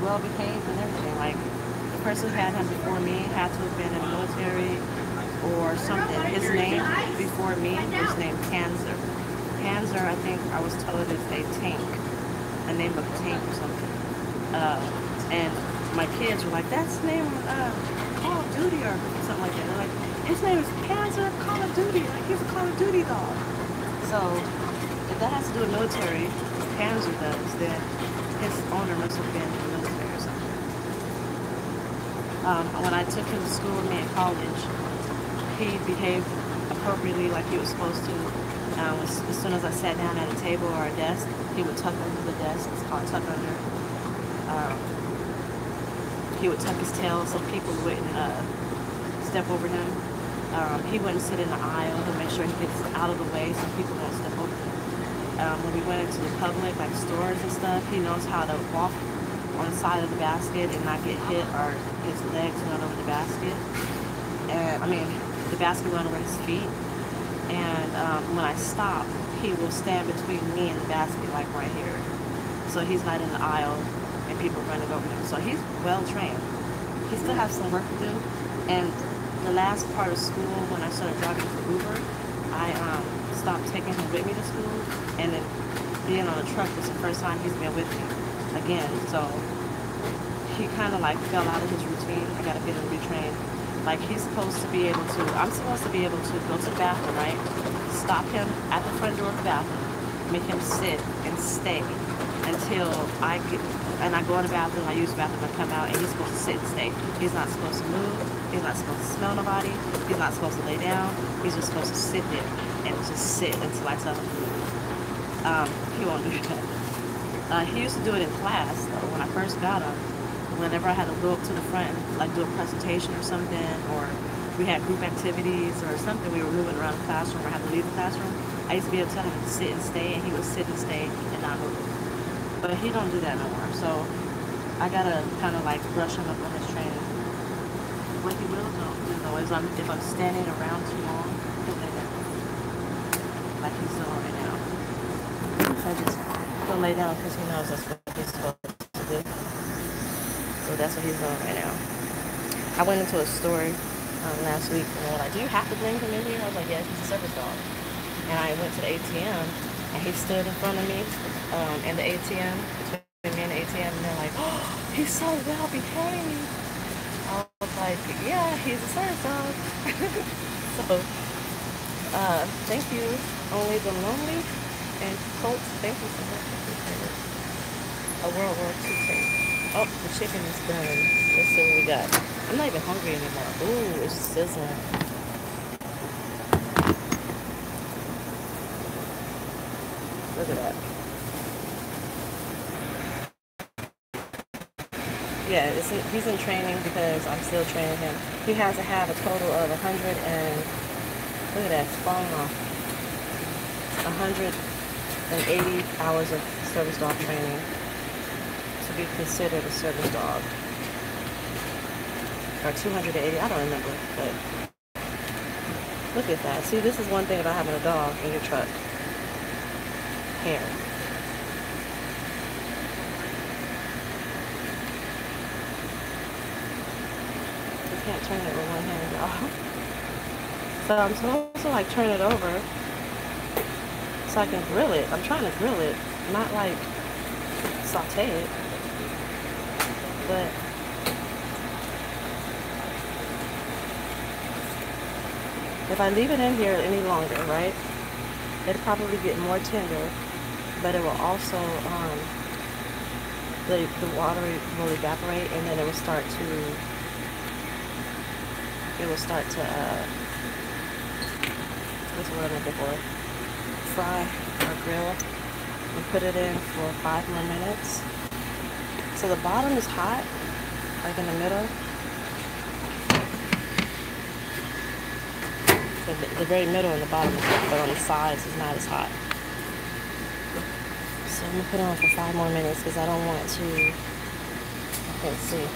well behaved and everything. Like, the person who had him before me had to have been in the military or something. His name before me was named Panzer. Panzer, I think I was told, is a tank, a name of a tank or something. And my kids were like, that's the name of Call of Duty or something like that. They're like, his name is Panzer Call of Duty. Like, he's a Call of Duty dog. So if that has to do with military, Panzer does, then his owner must have been in the military or something. When I took him to school with me in college, he behaved appropriately like he was supposed to. As soon as I sat down at a table or a desk, he would tuck under the desk. It's called tuck under. He would tuck his tail so people wouldn't step over him. He wouldn't sit in the aisle. He'll make sure he gets out of the way so people won't step over him. When we went into the public, like stores and stuff, he knows how to walk on the side of the basket and not get hit or his legs run over the basket. And I mean, the basket run over his feet. And when I stop, he will stand between me and the basket, like right here. So he's not in the aisle and people running over him. So he's well trained. He still has some work to do. And the last part of school, when I started driving for Uber, I stopped taking him with me to school, and then being on a truck was the first time he's been with me again. So he kind of like fell out of his routine. I gotta get him retrained. Like he's supposed to be able to, I'm supposed to be able to go to the bathroom, right? Stop him at the front door of the bathroom, make him sit and stay until I get, and I go in the bathroom, I use the bathroom, I come out, and he's supposed to sit and stay. He's not supposed to move. He's not supposed to smell nobody. He's not supposed to lay down. He's just supposed to sit there and just sit until I tell him to move. He won't do that. He used to do it in class, though, when I first got him. Whenever I had to go up to the front and like do a presentation or something, or we had group activities or something, we were moving around the classroom or had to leave the classroom, I used to be able to tell him to sit and stay, and he would sit and stay and not move. But he don't do that no more, so I gotta kind of like brush him up on his training. What he will do, is if I'm standing around too long, he'll lay down, like he's doing right now. So he'll lay down because he knows that's what he's supposed to do. So that's what he's doing right now. I went into a store last week, and they were like, "Do you have to bring him in here?" I was like, "Yeah, he's a service dog." And I went to the ATM, and he stood in front of me in the ATM, between me and the ATM, and they're like, "Oh, he's so well behaved." I was like, "Yeah, he's a service dog." So, thank you, Only the Lonely and Colts. Thank you so much. A World War II tank. Oh, the chicken is done. Let's see what we got. I'm not even hungry anymore. Ooh, it's sizzling. Look at that. Yeah, he's in training because I'm still training him. He has to have a total of 100 and, look at that, it's falling off. 180 hours of service dog training to be considered a service dog. Or 280, I don't remember, but look at that. See, this is one thing about having a dog in your truck. Hair. You can't turn it with one hand, y'all. So I'm supposed to like turn it over so I can grill it. I'm trying to grill it, not like saute it. But if I leave it in here any longer, right, it'll probably get more tender, but it will also, the water will evaporate, and then it will start to, what's the word I'm looking for? Fry or grill, and put it in for 5 more minutes. So the bottom is hot, like in the middle. The very middle and the bottom is hot, but on the sides is not as hot. So I'm gonna put it on for 5 more minutes because I don't want to, I can't see.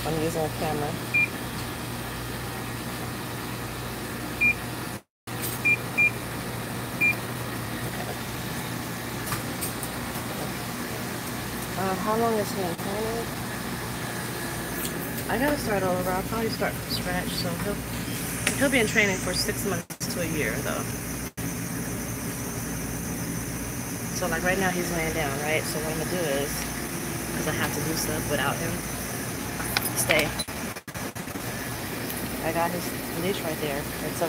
I'm using a camera. How long is he in training? I gotta start over. I'll probably start from scratch. So he'll be in training for 6 months to a year, though. So like right now he's laying down, right? So what I'm gonna do is, because I have to do stuff without him, stay. I got his leash right there, and so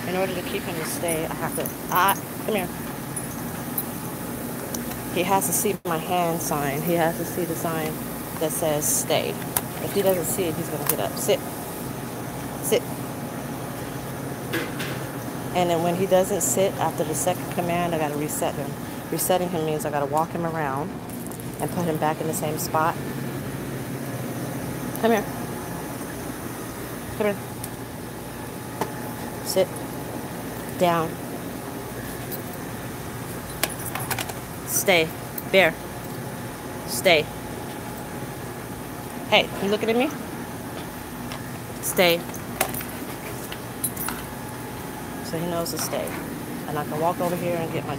in order to keep him to stay, I have to come here. He has to see my hand sign. He has to see the sign that says stay. If he doesn't see it, he's going to get up. Sit. Sit. And then when he doesn't sit after the second command, I got to reset him. Resetting him means I got to walk him around and put him back in the same spot. Come here. Come here. Sit. Down. Stay. Bear. Stay. Hey, you looking at me? Stay. So he knows to stay. And I can walk over here and get my...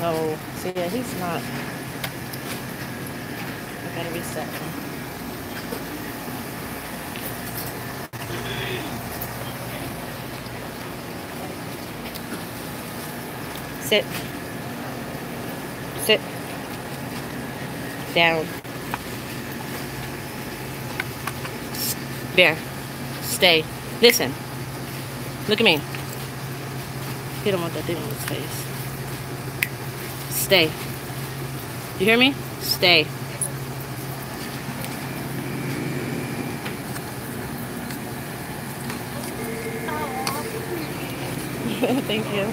No. See, yeah, he's not... I gotta reset him. Sit. Sit. Down. Bear. Stay. Listen. Look at me. He don't want that thing on his face. Stay. You hear me? Stay. Thank you.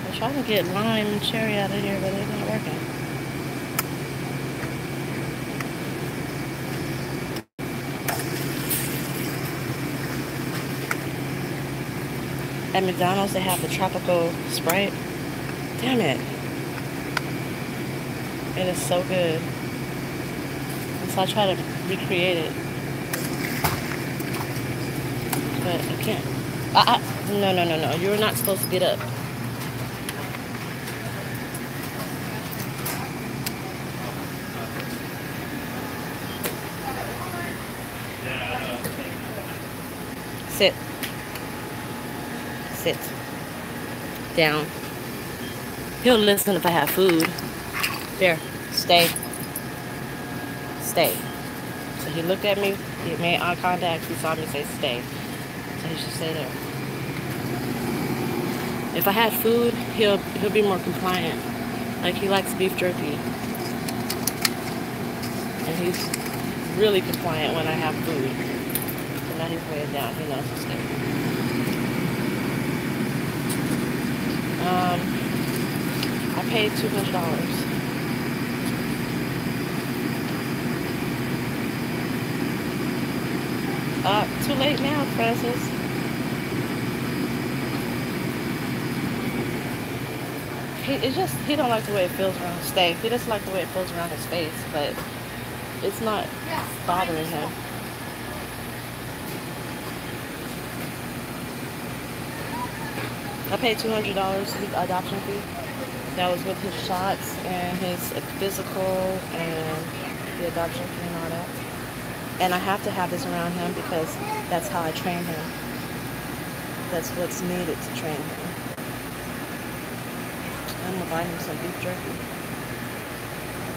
I'm trying to get lime and cherry out of here, but it's not working. At McDonald's, they have the tropical Sprite. Damn it. It is so good. And so I try to recreate it. But I can't. No. You're not supposed to get up. Sit. Sit. Down. He'll listen if I have food. There. Stay. Stay. So he looked at me. He made eye contact. He saw me say stay. So he should stay there. If I had food, he'll be more compliant. Like he likes beef jerky. And he's really compliant when I have food. So now he's laying down. He knows to stay. I paid $200. Too late now, Francis. He don't like the way it feels around his face. He doesn't like the way it feels around his face, but it's not bothering him. I paid $200 adoption fee. That was with his shots and his physical and the adoption fee and all that. And I have to have this around him because that's how I train him. That's what's needed to train him. I'm gonna buy him some beef jerky.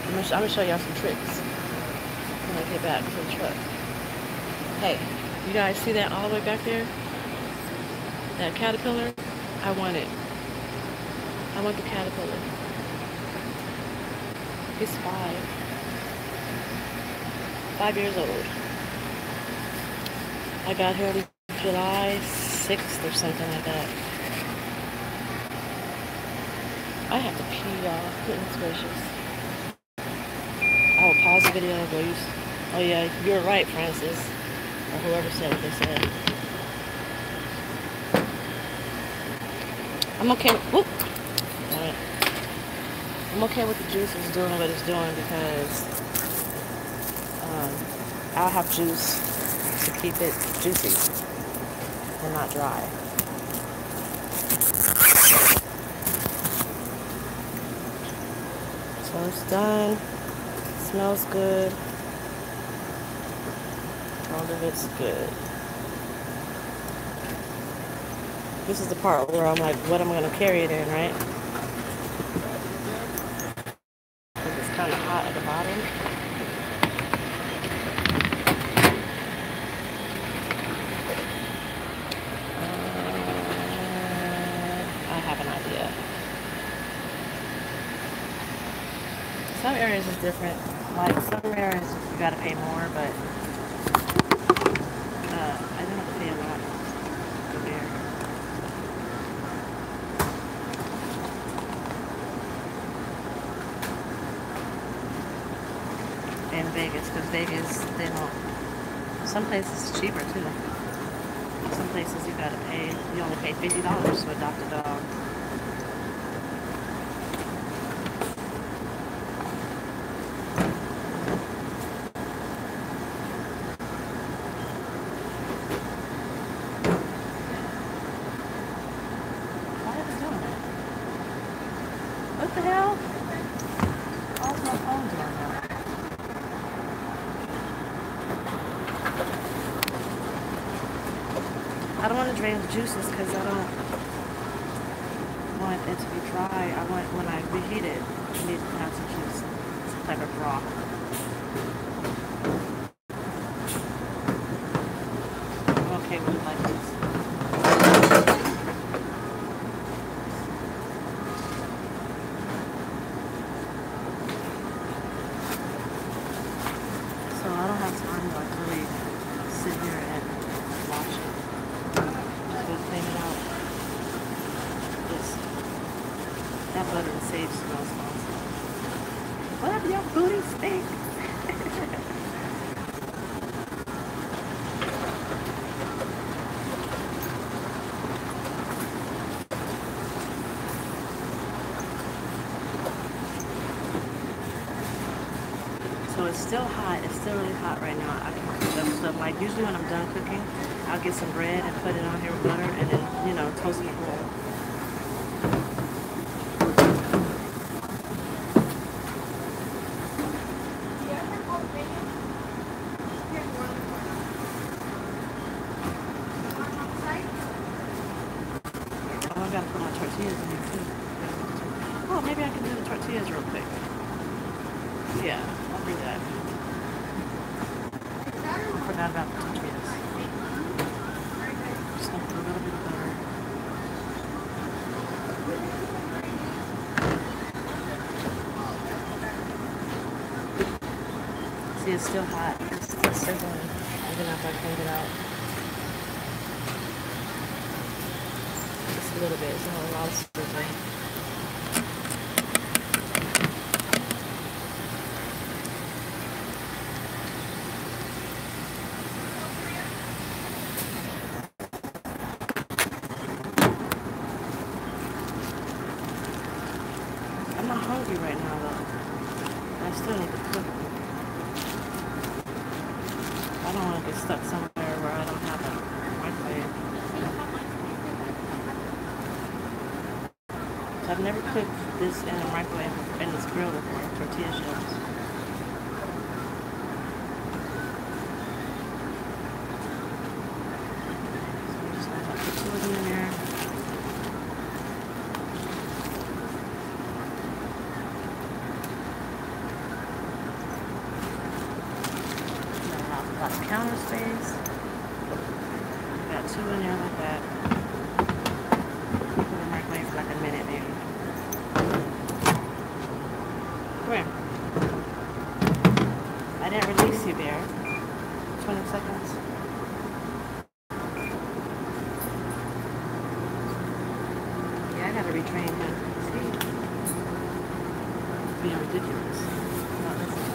I'm gonna show y'all some tricks when I get back to the truck. Hey, you guys see that all the way back there? That caterpillar? I want it. I want the caterpillar. He's 5 years old. I got him July 6th or something like that. I have to pee, y'all. Goodness gracious. I will pause the video and go use... Oh yeah, you're right, Francis. Or whoever said what they said. I'm okay with... Whoop! I'm okay with the juices doing what it's doing because I'll have juice to keep it juicy and not dry. So it's done. Smells good. All of it's good. This is the part where I'm like, what am I going to carry it in, right? Because it's kind of hot at the bottom. I have an idea. Some areas is different. Like some areas you gotta pay more, but I don't have to pay a lot for beer. In Vegas, because Vegas, they don't. Some places it's cheaper too. Some places you gotta pay. You only pay $50 to adopt a dog. Why is it doing that? What the hell? Why's my phone doing that? I don't want to drain the juices because I don't want it to be dry. I want, when I reheat it, I need to have some juice, some type of broth. I'm okay with it like this. So I don't have time to like really sit here and watch it. Clean it out. This, that butter and sage smells awesome. What? Your booty stink? So it's still hot. It's still really hot right now. I can cook up stuff. Like usually when I'm done cooking, I'll get some bread and put it on here with butter and then, you know, toast it roll. Oh, I gotta put my tortillas in here too. Oh, maybe I can do the tortillas real quick. Yeah, I'll bring that. I forgot about the tortillas. Just gonna put a little bit of butter. See, it's still hot. It's still sizzling, even after I cleaned it out. Just a little bit. It's not a lot of sizzling. I'm not hungry right now though. I still need to cook. I don't want to get stuck somewhere where I don't have a microwave. So I've never cooked this in a microwave in this grill before, tortilla shells. So I'm just gonna put two of them in there. A lot of counter space. Got two in there like that. Put it in the microwave for like a minute maybe. Come here. I didn't release you there. 20 seconds. Yeah, I gotta retrain him. See? Being ridiculous. Not listening.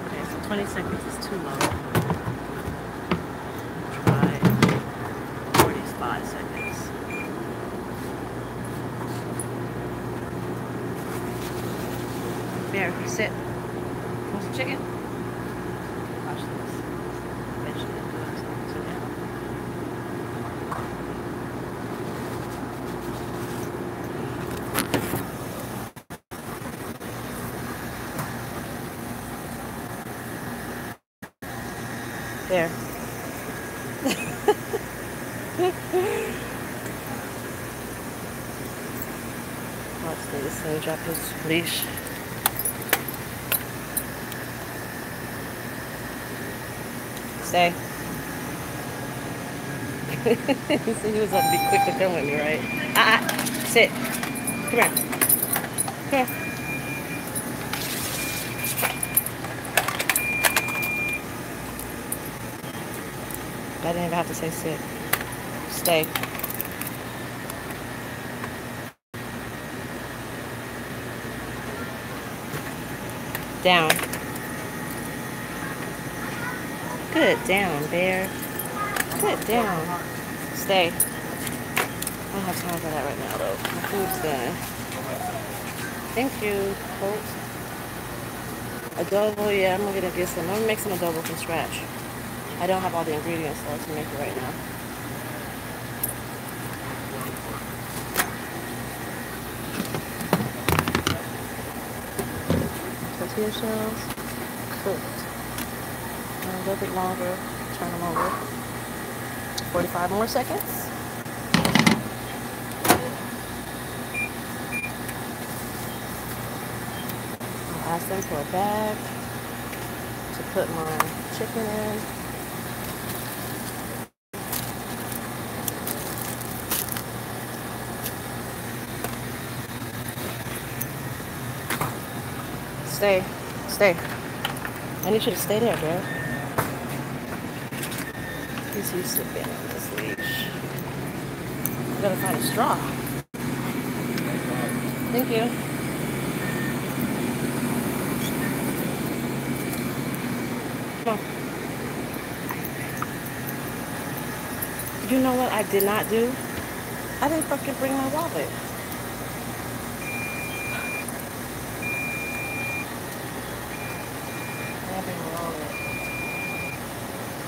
Okay, so 20 seconds is too low. Try 45 seconds. Bear, sit. Want some chicken? Watch this. Eventually do it. Sit down. There. Watch this thing drop his leash. Stay. So he was about to be quick to come with me, right? Sit. Come here. Come here. I didn't even have to say sit. Stay. Down. Good. Down, bear. Good. Down. Stay. I don't have time for that right now, though. My food's done. Thank you, Colt. Adobo, yeah, I'm gonna get some. I'm gonna make some adobo from scratch. I don't have all the ingredients though to make it right now. Tortilla shells, cooked. A little bit longer, turn them over. 45 more seconds. I'll ask them for a bag to put my chicken in. Stay. Stay. I need you to stay there, bro. He's used to being on this leash. I gotta find a straw. Thank you. Come on. You know what I did not do? I didn't fucking bring my wallet.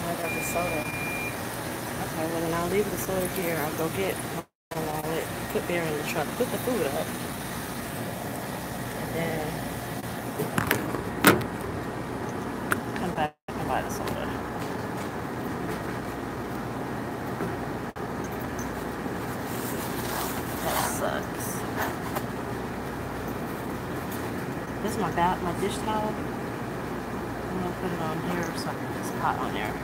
I got the soda. Okay, well then I'll leave the soda here. I'll go get my wallet, put beer in the truck, put the food up, and then come back and buy the soda. That sucks. This is my dish towel. I'm gonna put it on here so I can put this pot on there.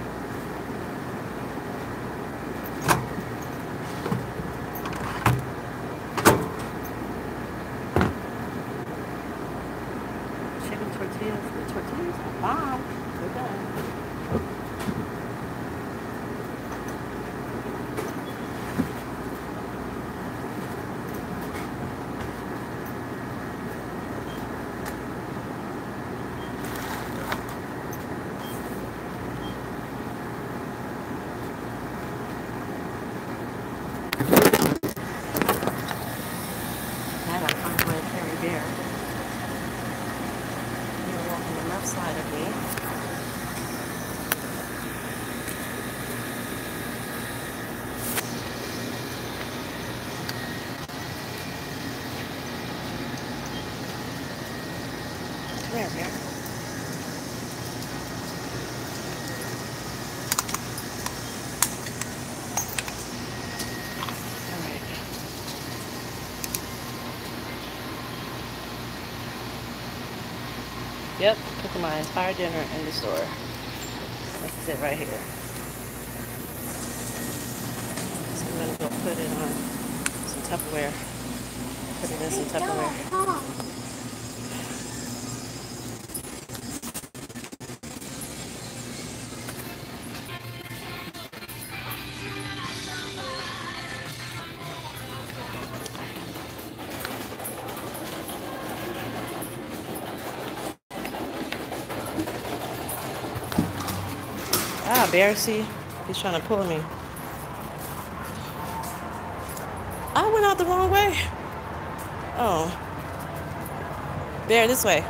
Chicken tortillas. The tortillas are bomb. They're done. I gotta find a way to carry beer. You're walking the left side of me. Come here, beer. Yep, cooking my entire dinner in the store. This is it right here. So I'm gonna go put it on some Tupperware. Put it in some Tupperware. Ah, Bear, see? He's trying to pull me. I went out the wrong way. Oh. Bear, this way.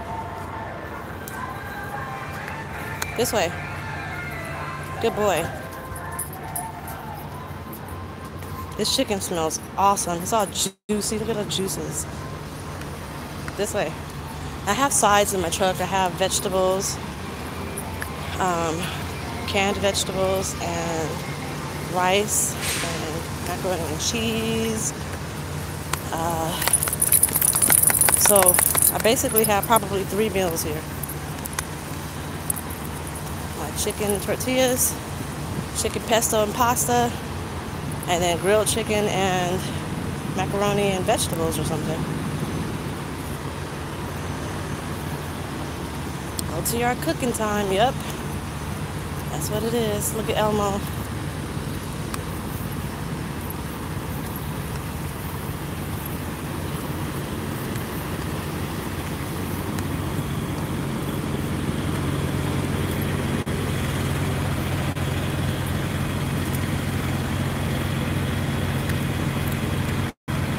This way. Good boy. This chicken smells awesome. It's all juicy. Look at the juices. This way. I have sides in my truck. I have vegetables. canned vegetables and rice and macaroni and cheese. So I basically have probably 3 meals here. My chicken tortillas, chicken pesto and pasta, and then grilled chicken and macaroni and vegetables or something. OTR cooking time, yep. That's what it is. Look at Elmo.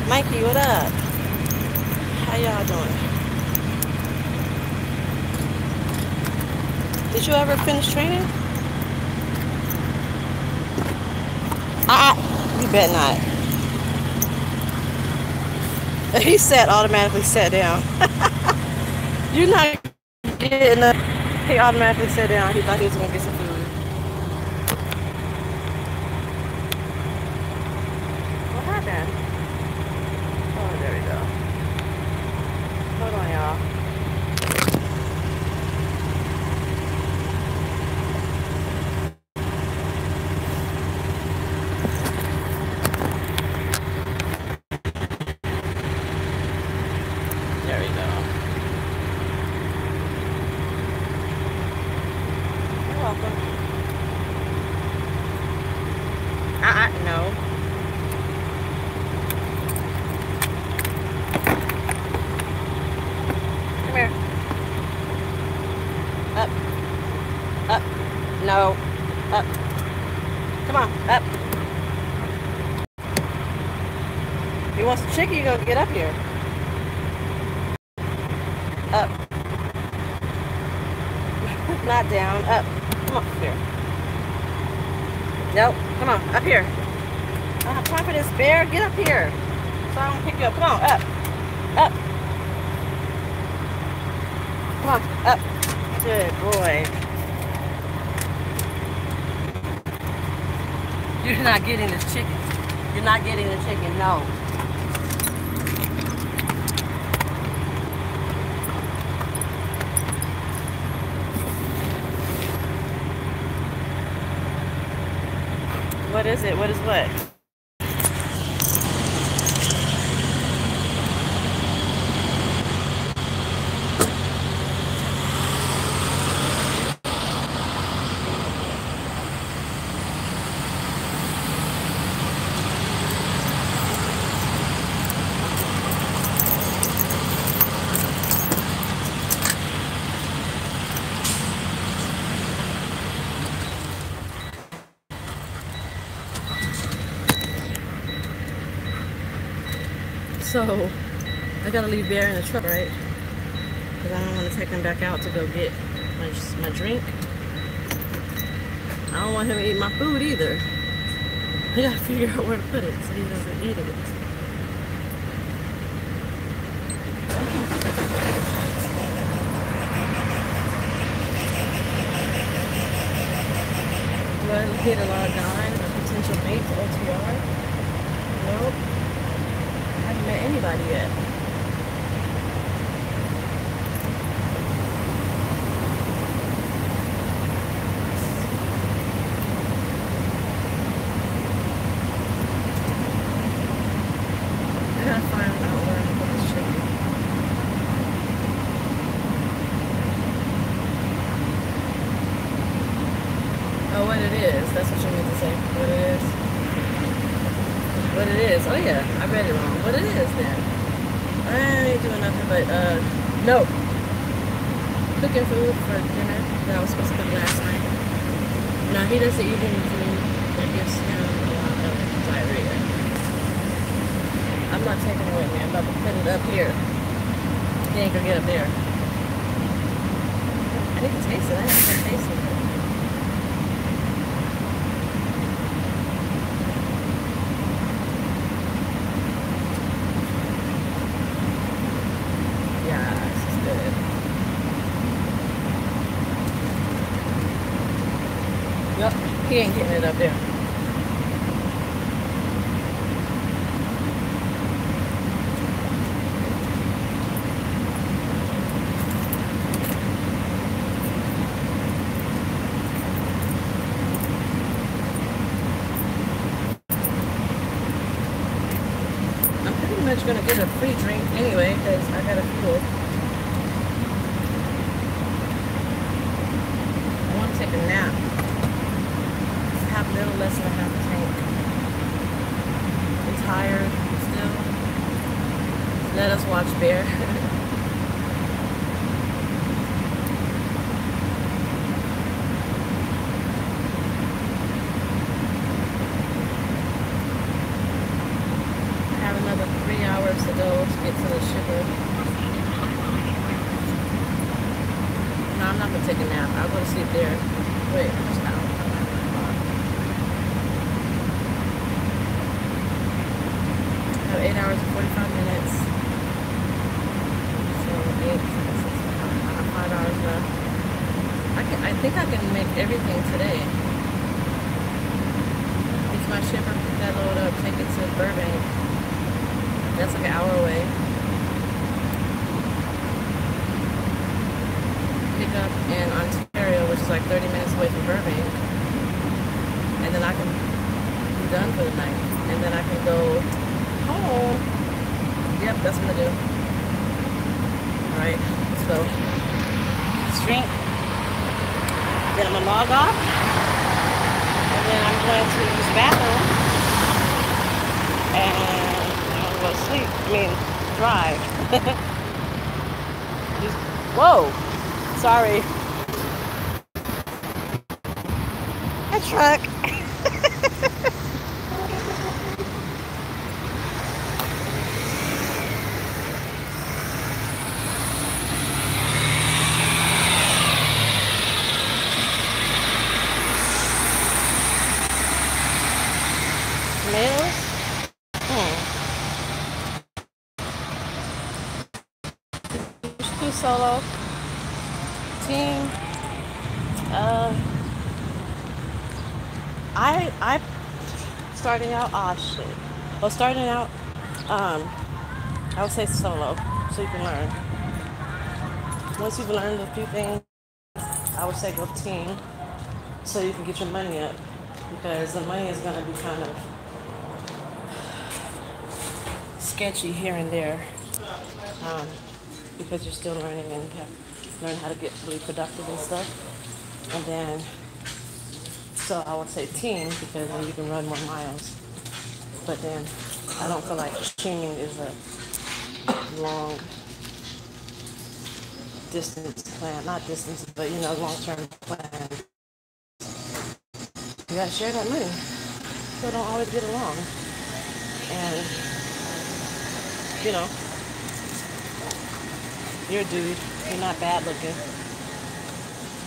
Mikey, what up? How y'all doing? Did you ever finish training? You bet not. He said automatically sat down. You're not getting up. He automatically sat down. He thought he was going to get some food. What happened? Oh, there we go. Hold on, y'all. There we go. You're welcome. No. Come here. Up. Up. No. Up. Come on. Up. You want some chicken? You gonna get up here. Up. Not down. Up. Come on. Up here. Nope. Come on. Up here. I don't have time for this, bear. Get up here. So I don't pick you up. Come on. Up. Up. Come on. Up. Good boy. You're not getting this chicken. You're not getting the chicken. No. What is it? What is what? So, I gotta leave Bear in the truck, right? Because I don't want to take him back out to go get my drink. I don't want him to eat my food either. I gotta figure out where to put it so he doesn't eat it. Do I hit a lot of guys or potential mate for OTR? Nope. I haven't met anybody yet. I gotta find out where I'm gonna put this chicken. Oh, what it is. That's what you meant to say. What it is. What it is. Oh yeah, I read it wrong. What it is then. I ain't doing nothing but no. Cooking food for dinner that I was supposed to cook last night. No, he doesn't eat any food that gives him a lot of diarrhea. I'm not taking it with me. I'm about to put it up here. He ain't gonna get up there. I need to taste it. I haven't been tasting it. He ain't getting it up there. I'm pretty much gonna get a free drink anyway because I gotta fuel. I want to take a nap. I have a little less than half a tank. I'm tired still. Let us watch Bear. I have another 3 hours to go to get to the shipper. No, I'm not gonna take a nap. I'll go to sleep there. Wait, what's now? I have 8 hours and 45 minutes. So 5 hours left. I think I can make everything today. It's my shipper, pick that load up, take it to Burbank. That's like an hour away. Pick up in Ontario, which is like 30 minutes away from Burbank. And then I can be done for the night. And then I can go home. Yep, that's what I'm gonna do. Alright, let's go. Drink. Then I'm gonna log off. And then I'm going to use the bathroom. And I'm gonna go to sleep. I mean, drive. Whoa! Sorry. A truck. Tomatoes? You should do solo. Team. I starting out, shit. Well, starting out, I would say solo, so you can learn. Once you've learned a few things, I would say go team, so you can get your money up, because the money is gonna be kind of sketchy here and there, because you're still learning and you have to learn how to get really productive and stuff. And then, so I would say team, because then you can run more miles. But then I don't feel like teaming is a long distance plan, not distance, but long-term plan. You gotta share that money. People don't always get along. And you're a dude, you're not bad looking.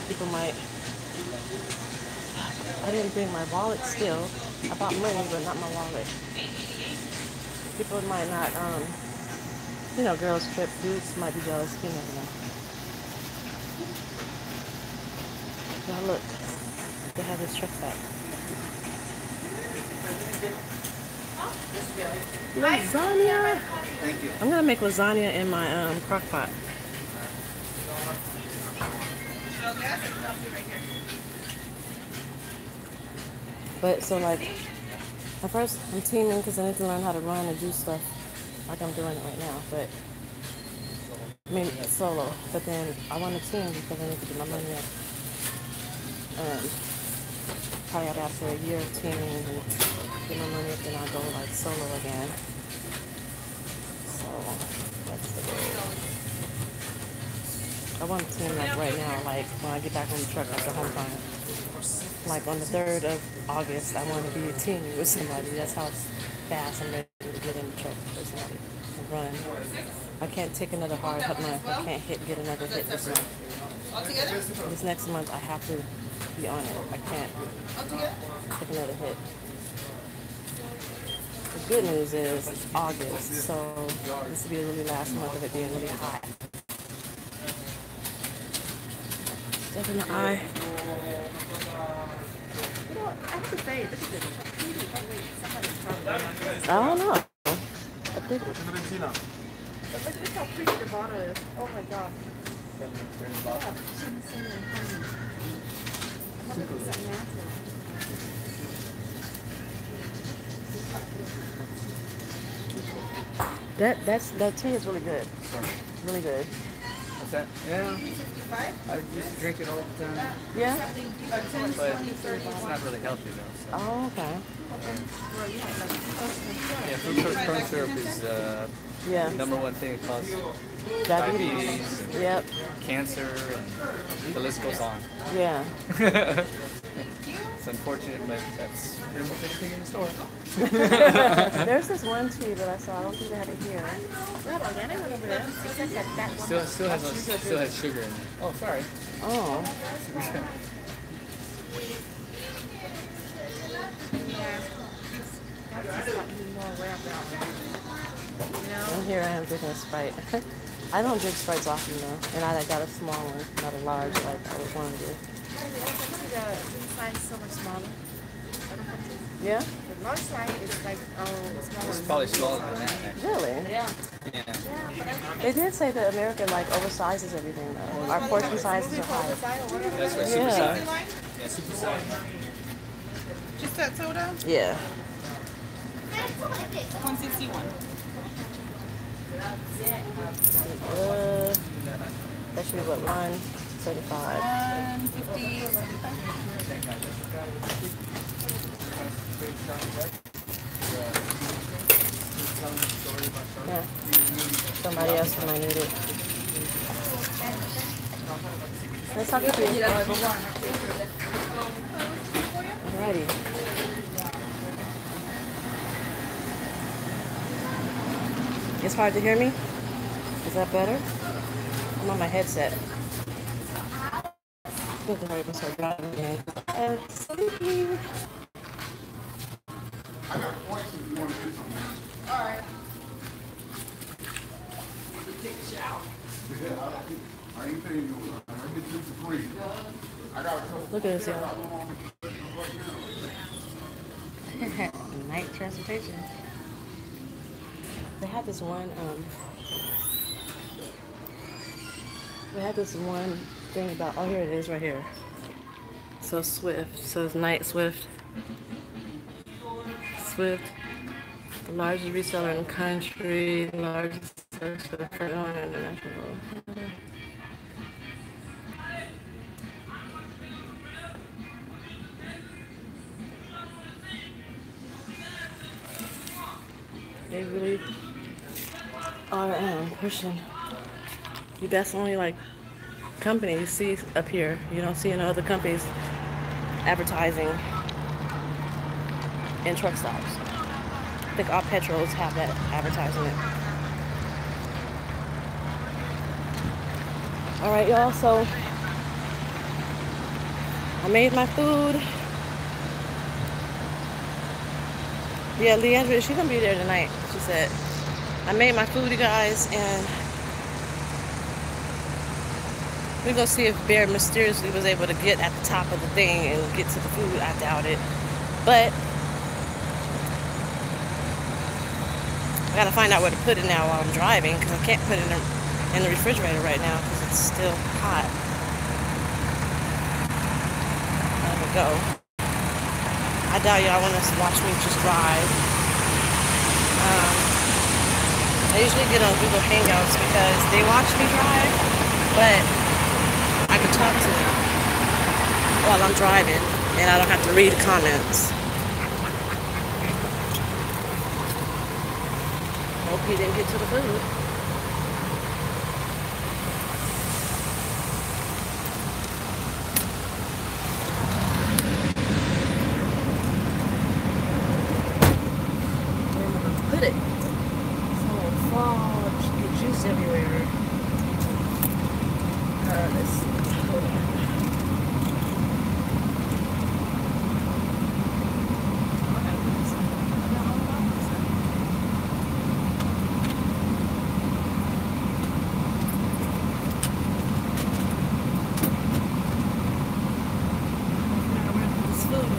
People might, I didn't bring my wallet still. I bought money, but not my wallet. People might not, girls trip, dudes might be jealous, you never know. Now look, they have this truck back. Lasagna! Thank you. I'm gonna make lasagna in my crock pot. But so like, at first I'm teaming because I need to learn how to run and do stuff like I'm doing it right now. But I mean solo. But then I want to team because I need to get my money up. Probably have after a year of teaming and get my money up, then I'll go like solo again. So that's the goal. I want to team like right now, like when I get back on the truck after home time. Like on the 3rd of August, I want to be a team with somebody. That's how fast I'm ready to get in the truck with somebody and run. I can't take another hard month. I can't get another hit this month. This next month, I have to be on it. I can't take another hit. The good news is it's August, so this will be the really last month of it being really hot. Step in the eye. You know what? I have to say, look at this. Oh, wait, somebody's probably. I don't know. But look how pretty the bottle is. Oh my god. Yeah, ginseng and honey. I'm gonna put some natural. That tea is really good. Really good. What's that? Yeah. I used to drink it all the time. Yeah? But it's not really healthy though. So. Oh, okay. Yeah, fructose corn syrup is Yeah. number one thing that causes Diabetes. and Yep. cancer, and the list goes on. Yeah. It's unfortunate, but that's pretty much everything in the store. There's this one tea that I saw. I don't think they have it here. Not organic one over there. Except that one. Still has sugar in it. Oh, sorry. Oh. Yeah. That's just got me more aware of that. You know? And here I am drinking a Sprite. I don't drink Sprites often though, and I got a small one, not a large like I was wanting to do. The size is so much smaller. Yeah? The large size is like, smaller. It's probably smaller than that, actually. Really? Yeah. Yeah. They did say that America like oversizes everything though. Our portion sizes are high. That's what super size. Yeah, super size. Just that soda? Yeah. 161. That should be what, 135. 150. Yeah. Somebody else might need it. Let's talk to you. Alrighty. It's hard to hear me? Is that better? I'm on my headset. I'm going to start driving again. Sleepy. Alright. Take a shower. I ain't paying you. I get you for free. I got a couple. Look at this, y'all. Night transportation. They had this one, thing about, oh, here it is right here. So Swift, so it's Night Swift. Swift, the largest reseller in the country, largest search for the current owner international. They really are pushing. That's the only like company you see up here. You don't see any other companies advertising in truck stops. I think all petrols have that advertisement. All right, y'all. So I made my food. Yeah, Leandra, she's gonna be there tonight, she said. I made my food, you guys, and we're gonna see if Bear mysteriously was able to get at the top of the thing and get to the food. I doubt it. But I gotta find out where to put it now while I'm driving, because I can't put it in the refrigerator right now because it's still hot. There we go. I doubt y'all want to watch me just drive. I usually get on Google Hangouts because they watch me drive, but I can talk to them while I'm driving and I don't have to read comments. Hope he didn't get to the food. Put it. So fall, get juice everywhere. Let's see. Hold on. This food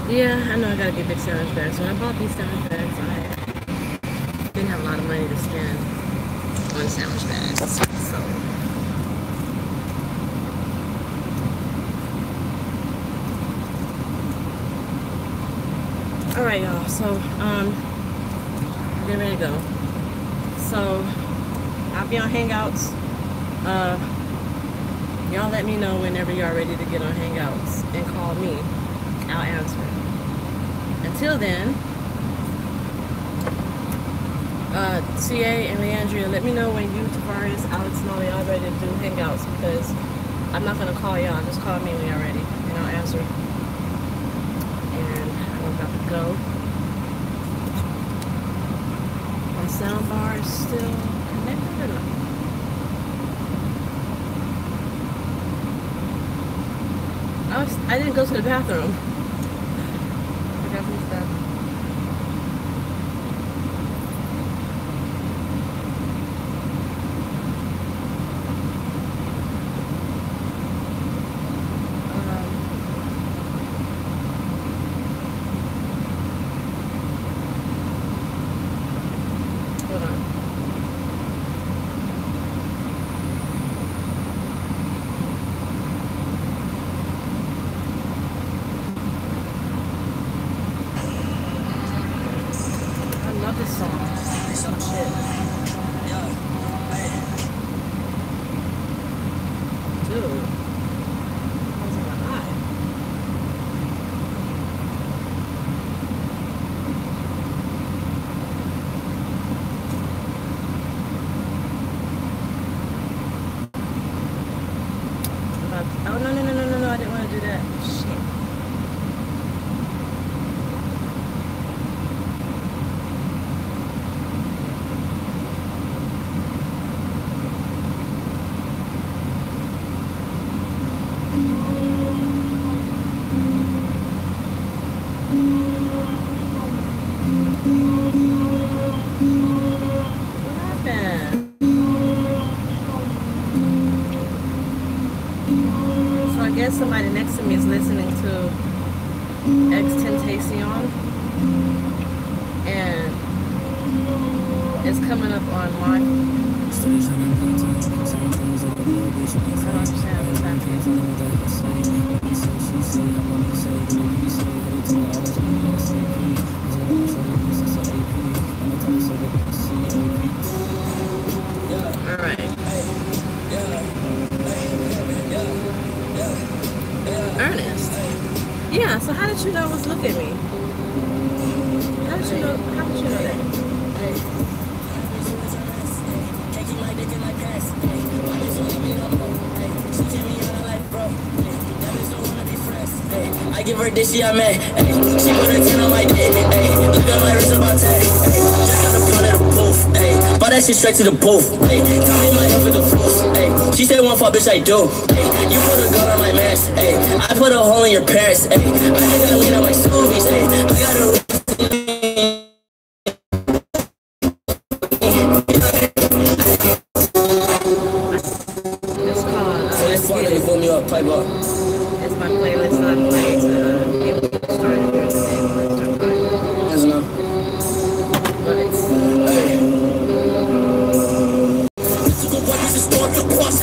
Yeah, I know I gotta get big sandwich bags. When I bought these sandwich bags, I didn't have a lot of money to spend on sandwich bags. So alright y'all, so getting ready to go. So I'll be on Hangouts. Y'all let me know whenever y'all ready to get on Hangouts and call me. I'll answer. Until then, CA and Leandria, let me know when you, Tavares, Alex, and all y'all ready to do Hangouts, because I'm not gonna call y'all. Just call me when y'all ready, and I'll answer. And I'm about to go. My sound bar is still connected or not? I didn't go to the bathroom. I got some stuff. Hold on. I love this song. Some shit. Dude. I was like, hi. Oh, no, I didn't want to do that. Shit. What happened? So I guess somebody next to me is listening to X-Tentacion, and it's coming up on my... I don't understand what's happening. Alright. Ernest. Yeah, so how did you know it was look at me? How did you know that? I give her this, yeah, man. She put her 10 on my dick. Look at my wrist about that. Just got a pound at the booth. Bought that shit straight to the booth. Tell me my head with the fools. She said one fuck, bitch, I do. You put a gun on my mask. I put a hole in your parents. I think I lean on my smoothies. I got a. It's called... It's fun that you pull me up, play ball. It's my playlist that I play to get people started here today. Yes, no. But it's...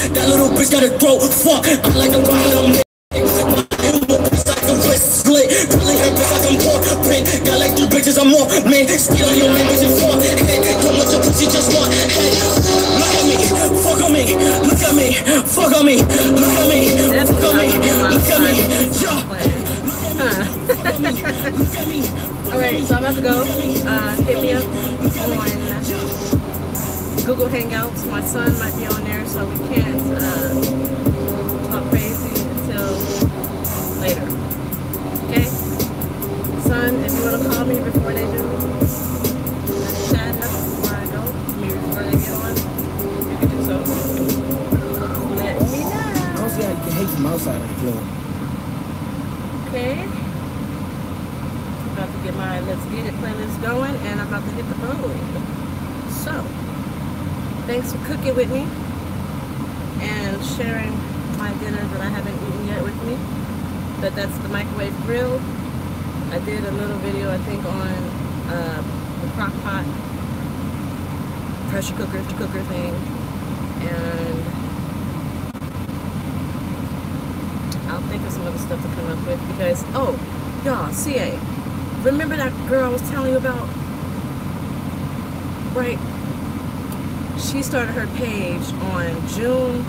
That little bitch got a throat. Fuck, I like the rock of them. Split, really her bitch like I'm poor. Print, got like 2 bitches, I'm more. Man, steal on your man, bitch, and fuck. Hey, don't let your pussy just want. Hey, look at me, fuck on me. Look at me, fuck on me. Look at me, fuck on me. Look at me, yo. Alright, so I'm about to go. Hit me up on Google Hangouts. My son might be on there, so we can't talk crazy until later. Okay? Son, if you want to call me before they do, let's chat up before I go. Maybe before they get on. You can do so. Let me know. I don't see how you can hate from outside of the club. Okay? About to get my Let's Get It playlist going, and I'm about to hit the road. So, thanks for cooking with me and sharing my dinner that I haven't eaten yet with me. But that's the microwave grill I did a little video, I think, on the crock pot pressure cooker thing, and I'll think of some other stuff to come up with because, oh, y'all, CA, remember that girl I was telling you about? Right? She started her page on June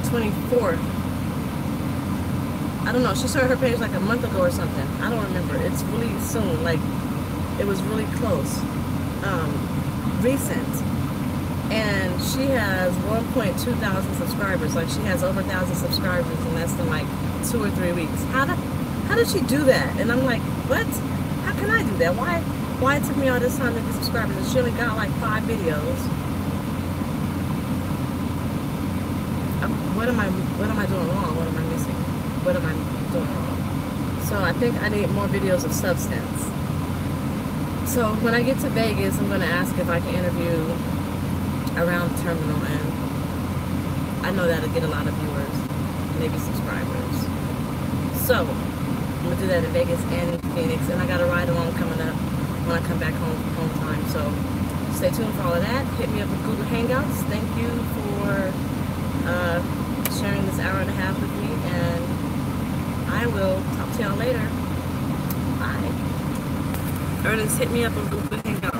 24th. I don't know, she started her page like a month ago or something. I don't remember. It's really soon, like, it was really close. Recent. And she has 1.2 thousand subscribers. Like, she has over 1,000 subscribers in less than like 2 or 3 weeks. How did she do that? And I'm like, what? How can I do that? Why it took me all this time to get subscribers? And she only got like 5 videos. What am I doing wrong? What am I missing? What am I doing wrong? So I think I need more videos of substance. So when I get to Vegas, I'm going to ask if I can interview around the terminal, and I know that'll get a lot of viewers, maybe subscribers. So I'm going to do that in Vegas and in Phoenix, and I got a ride along coming up when I come back home time. So stay tuned for all of that. Hit me up with Google Hangouts. Thank you for sharing this hour and a half with me, and I will talk to y'all later. Bye. Ernest, hit me up on Google Hangouts.